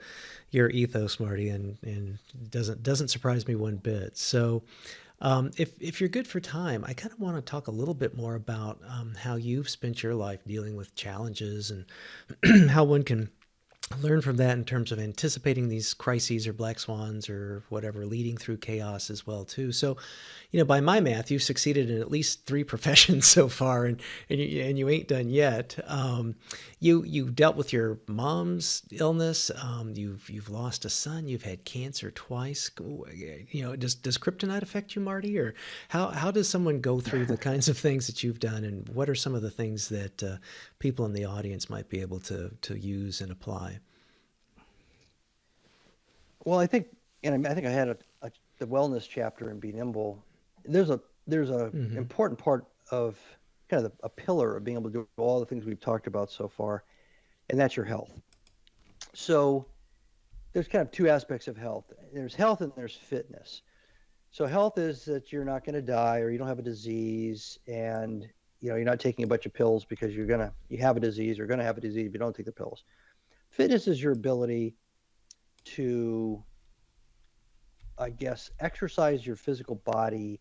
your ethos, Marty, and doesn't surprise me one bit. So if you're good for time, I kind of want to talk a little bit more about how you've spent your life dealing with challenges and how one can learn from that in terms of anticipating these crises or black swans or whatever, leading through chaos as well too. So, by my math, you've succeeded in at least 3 professions so far, and you ain't done yet. You dealt with your mom's illness. You've lost a son. You've had cancer twice. Does kryptonite affect you, Marty, or how does someone go through the kinds of things that you've done, and what are some of the things that people in the audience might be able to use and apply? Well, I think I had the wellness chapter in Be Nimble. There's a important part of kind of a pillar of being able to do all the things we've talked about so far, and that's your health. So there's kind of 2 aspects of health. There's health and there's fitness. So health is that you're not going to die or you don't have a disease, and you're not taking a bunch of pills because you have a disease or going to have a disease if you don't take the pills. Fitness is your ability to, I guess, exercise your physical body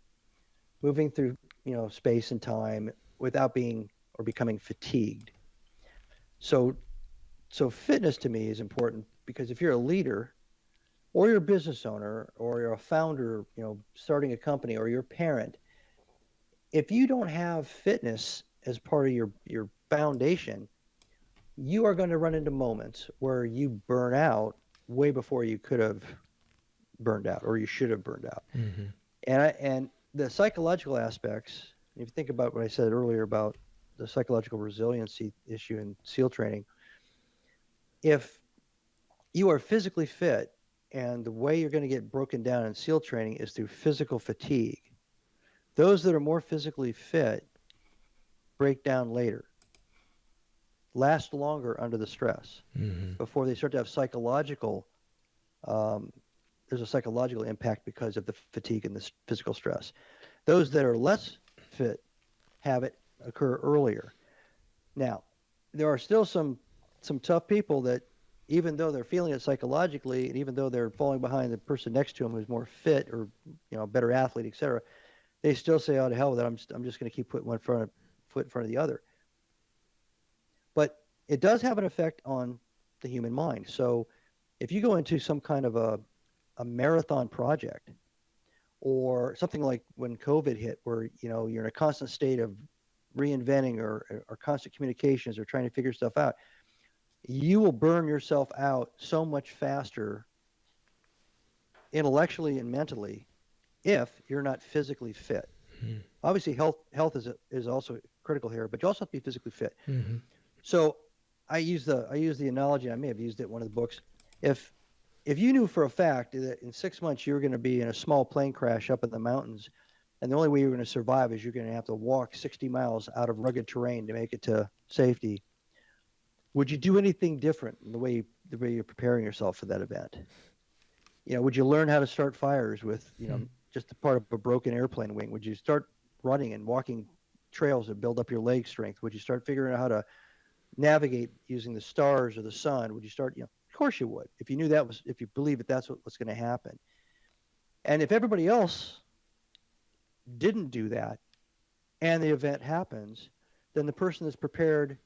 moving through, space and time without being or becoming fatigued. So, so fitness to me is important because if you're a leader or you're a business owner or you're a founder, starting a company or you're a parent, if you don't have fitness as part of your foundation, you are going to run into moments where you burn out way before you could have burned out or you should have burned out. Mm-hmm. And the psychological aspects, if you think about what I said earlier about the psychological resiliency issue in SEAL training, if you are physically fit and the way you're going to get broken down in SEAL training is through physical fatigue, those that are more physically fit break down later, last longer under the stress Mm-hmm. before they start to have psychological. Um, there's a psychological impact because of the fatigue and the physical stress. Those that are less fit have it occur earlier. Now, there are still some tough people that, even though they're feeling it psychologically, and even though they're falling behind the person next to them who's more fit or better athlete, etc., they still say, "Oh, to hell with it! I'm just going to keep putting foot in front of the other." But it does have an effect on the human mind. So if you go into some kind of a marathon project or something like when COVID hit, where you're in a constant state of reinventing or constant communications or trying to figure stuff out, you will burn yourself out so much faster intellectually and mentally if you're not physically fit. Mm-hmm. Obviously, health is also critical here, but you also have to be physically fit. Mm-hmm. So I use the analogy. I may have used it in one of the books. If you knew for a fact that in 6 months you were going to be in a small plane crash up in the mountains, and the only way you're going to survive is you're going to have to walk 60 miles out of rugged terrain to make it to safety, would you do anything different in the way you're preparing yourself for that event? Would you learn how to start fires with just a part of a broken airplane wing? Would you start running and walking trails to build up your leg strength? Would you start figuring out how to navigate using the stars or the sun? Would you start? Of course you would, if you knew if you believe that that's what's going to happen. And if everybody else didn't do that and the event happens, then the person that's prepared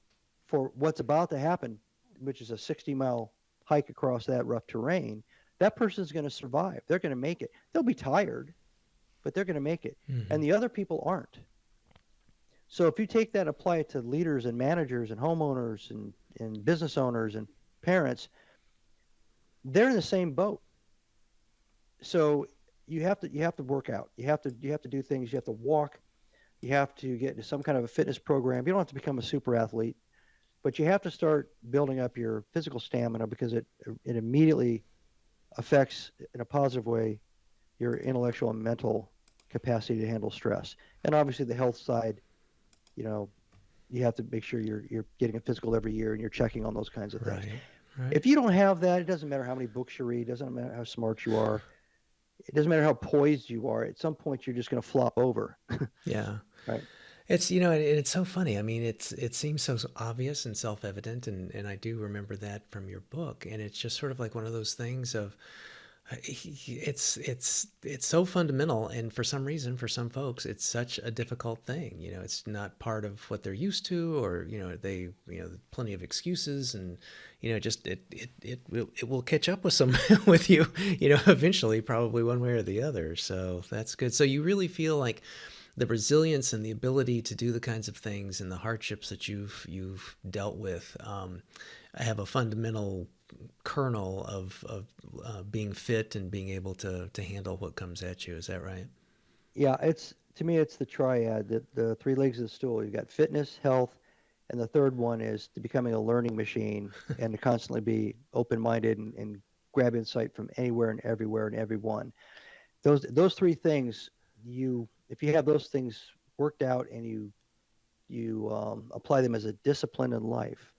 for what's about to happen, which is a 60-mile hike across that rough terrain, that person's going to survive. They're going to make it. They'll be tired, but they're going to make it. Mm-hmm. And the other people aren't. So if you take that and apply it to leaders and managers and homeowners and business owners and parents, they're in the same boat. So you have to work out. You have to do things. You have to walk. You have to get into some kind of a fitness program. You don't have to become a super athlete, but you have to start building up your physical stamina because it immediately affects in a positive way your intellectual and mental capacity to handle stress. And obviously the health side, you have to make sure you're getting a physical every year and you're checking on those kinds of things. Right. If you don't have that, it doesn't matter how many books you read, it doesn't matter how smart you are, it doesn't matter how poised you are. At some point you're just going to flop over. Yeah. Right. It's, and it's so funny. I mean, it seems so obvious and self-evident, and I do remember that from your book. And it's just sort of like one of those things of, it's so fundamental, and for some reason, for some folks, it's such a difficult thing. It's not part of what they're used to, or they plenty of excuses, and just it will catch up with some with you, eventually, probably one way or the other. So that's good. So you really feel like the resilience and the ability to do the kinds of things and the hardships that you've dealt with have a fundamental kernel of being fit and being able to handle what comes at you. Is that right? Yeah, to me it's the triad, the three legs of the stool. You've got fitness, health, and the third one is to becoming a learning machine and to constantly be open-minded and grab insight from anywhere and everywhere and everyone. Those three things, if you have those things worked out and you apply them as a discipline in life.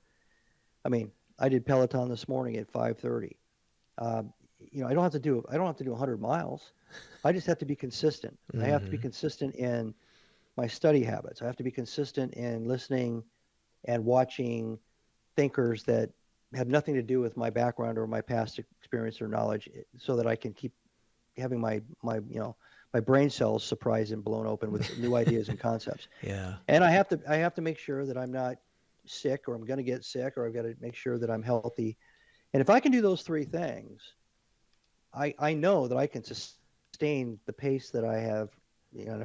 I mean, I did Peloton this morning at 5:30. I don't have to do 100 miles. I just have to be consistent. I have to be Mm-hmm. consistent in my study habits. I have to be consistent in listening and watching thinkers that have nothing to do with my background or my past experience or knowledge, so that I can keep having my my brain cells surprised and blown open with new ideas and concepts. Yeah. And I have to make sure that I'm not sick, or I'm going to get sick, or I've got to make sure that I'm healthy. And if I can do those three things, I know that I can sustain the pace that I've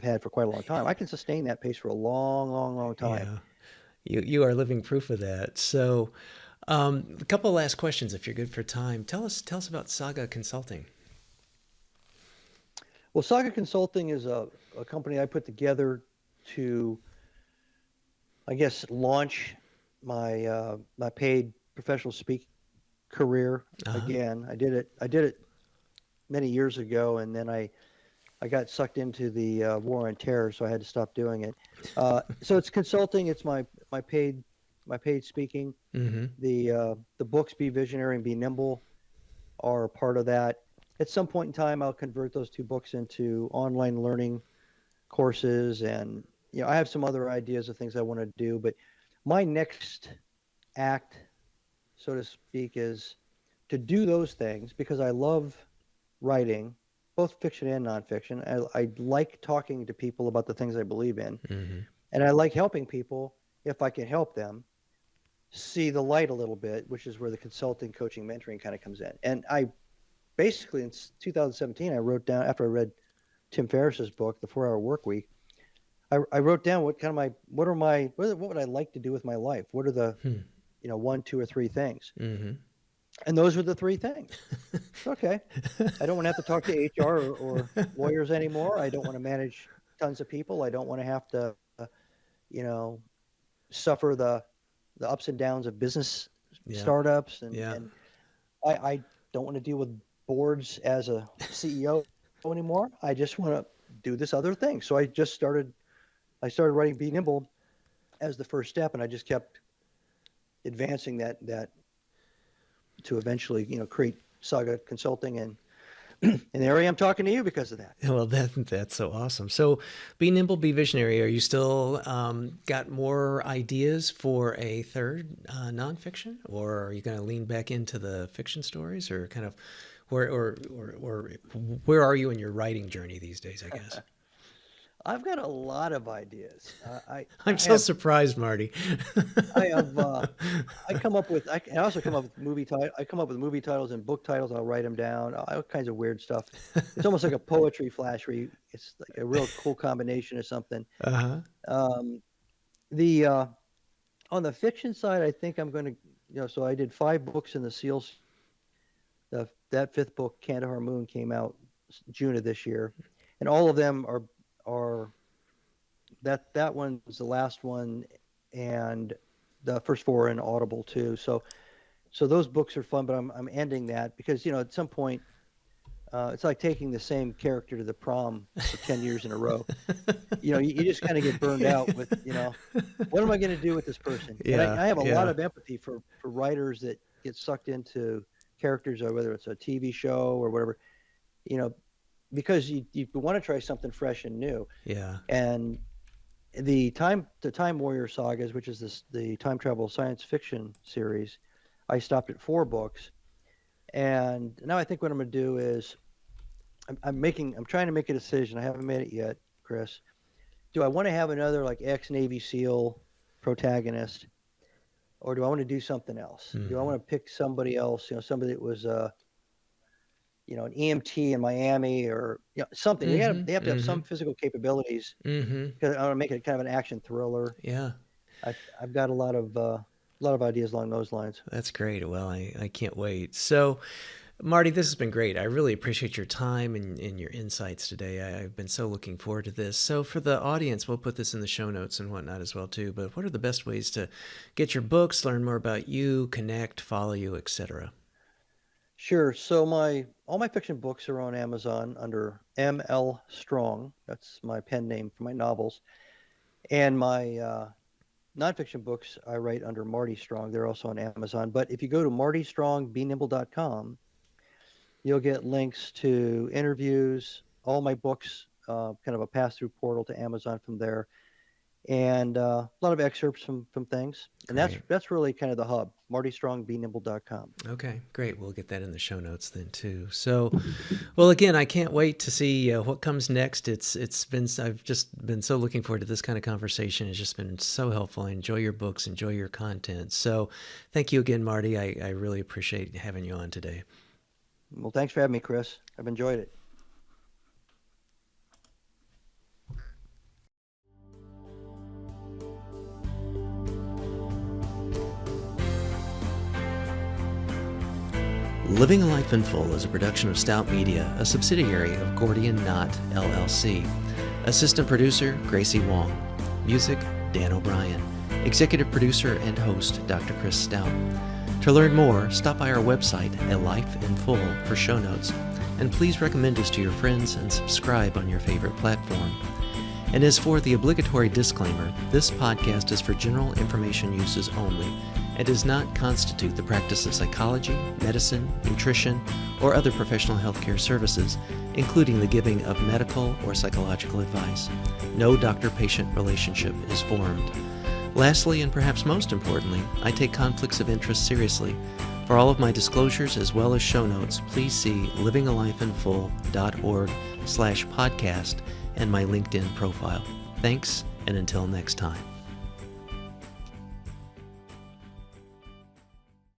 had for quite a long time. I can sustain that pace for a long, long, long time. Yeah. You are living proof of that. So, a couple of last questions, if you're good for time. Tell us about Saga Consulting. Well, Saga Consulting is a company I put together to, I guess, launch my paid professional speaking career Uh-huh. again. I did it many years ago, and then I got sucked into the war on terror, so I had to stop doing it. So it's consulting. It's my paid speaking. Mm-hmm. The books Be Visionary and Be Nimble are a part of that. At some point in time, I'll convert those two books into online learning courses, and I have some other ideas of things I want to do. But my next act, so to speak, is to do those things because I love writing, both fiction and nonfiction. I like talking to people about the things I believe in, Mm-hmm. and I like helping people if I can help them see the light a little bit, which is where the consulting, coaching, mentoring kind of comes in. And I basically in 2017, I wrote down, after I read Tim Ferriss's book, The 4 Hour Work Week, I wrote down what would I like to do with my life? What are the, Hmm. one, two, or three things? Mm-hmm. And those were the three things. Okay. I don't want to have to talk to HR or lawyers anymore. I don't want to manage tons of people. I don't want to have to, you know, suffer the ups and downs of business Yeah. startups, Yeah. and I don't want to deal with boards as a CEO anymore. I just want to do this other thing. So I started writing Be Nimble as the first step, and I just kept advancing that to eventually, create Saga Consulting, and there I am talking to you because of that. Well, that's so awesome. So, be nimble, be visionary. Are you still got more ideas for a third nonfiction, or are you going to lean back into the fiction stories, or kind of or where are you in your writing journey these days? I guess. I've got a lot of ideas. I'm I so have surprised, Marty. I have I also come up with movie titles and book titles. I'll write them down. All kinds of weird stuff. It's almost like a poetry flash where it's like a real cool combination of something. Uh-huh. Um, the On the fiction side, I think I'm going to, so I did 5 books in the Seals. That fifth book, Kandahar Moon, came out June of this year, and all of them are that one's the last one, and the first 4 are in Audible too. So those books are fun, but I'm ending that because at some point it's like taking the same character to the prom for 10 years in a row. You just kind of get burned out with what am I going to do with this person? And Yeah. I have a lot Yeah. of empathy for writers that get sucked into characters, or whether it's a TV show or whatever, you know, because you want to try something fresh and new. Yeah. And the Time Warrior sagas, which is the time travel science fiction series, I stopped at 4 books, and now I think what I'm going to do is I'm trying to make a decision. I haven't made it yet, Chris. Do I want to have another like ex Navy SEAL protagonist, or do I want to do something else? Do I Mm-hmm. want to pick somebody else? Somebody that was an EMT in Miami, or something. Mm-hmm. They have to have Mm-hmm. some physical capabilities Mm-hmm. because I want to make it kind of an action thriller. Yeah. I've got a lot of ideas along those lines. That's great. Well, I can't wait. So, Marty, this has been great. I really appreciate your time and your insights today. I've been so looking forward to this. So, for the audience, we'll put this in the show notes and whatnot as well too. But what are the best ways to get your books, learn more about you, connect, follow you, etc.? Sure. So all my fiction books are on Amazon under ML Strong. That's my pen name for my novels. And my nonfiction books I write under Marty Strong. They're also on Amazon. But if you go to martystrongbenimble.com, you'll get links to interviews, all my books, kind of a pass-through portal to Amazon from there, and a lot of excerpts from things. And that's Great. that's really kind of the hub. martystrongbnimble.com. Okay, great. We'll get that in the show notes then too. So, well, again, I can't wait to see what comes next. I've just been so looking forward to this kind of conversation. It's just been so helpful. I enjoy your books, enjoy your content. So, thank you again, Marty. I really appreciate having you on today. Well, thanks for having me, Chris. I've enjoyed it. Living a Life in Full is a production of Stout Media, a subsidiary of Gordian Knot, LLC. Assistant producer, Gracie Wong. Music, Dan O'Brien. Executive producer and host, Dr. Chris Stout. To learn more, stop by our website at Life in Full for show notes. And please recommend us to your friends and subscribe on your favorite platform. And as for the obligatory disclaimer, this podcast is for general information uses only and does not constitute the practice of psychology, medicine, nutrition, or other professional healthcare services, including the giving of medical or psychological advice. No doctor-patient relationship is formed. Lastly, and perhaps most importantly, I take conflicts of interest seriously. For all of my disclosures as well as show notes, please see livingalifeinfull.org/podcast and my LinkedIn profile. Thanks, and until next time.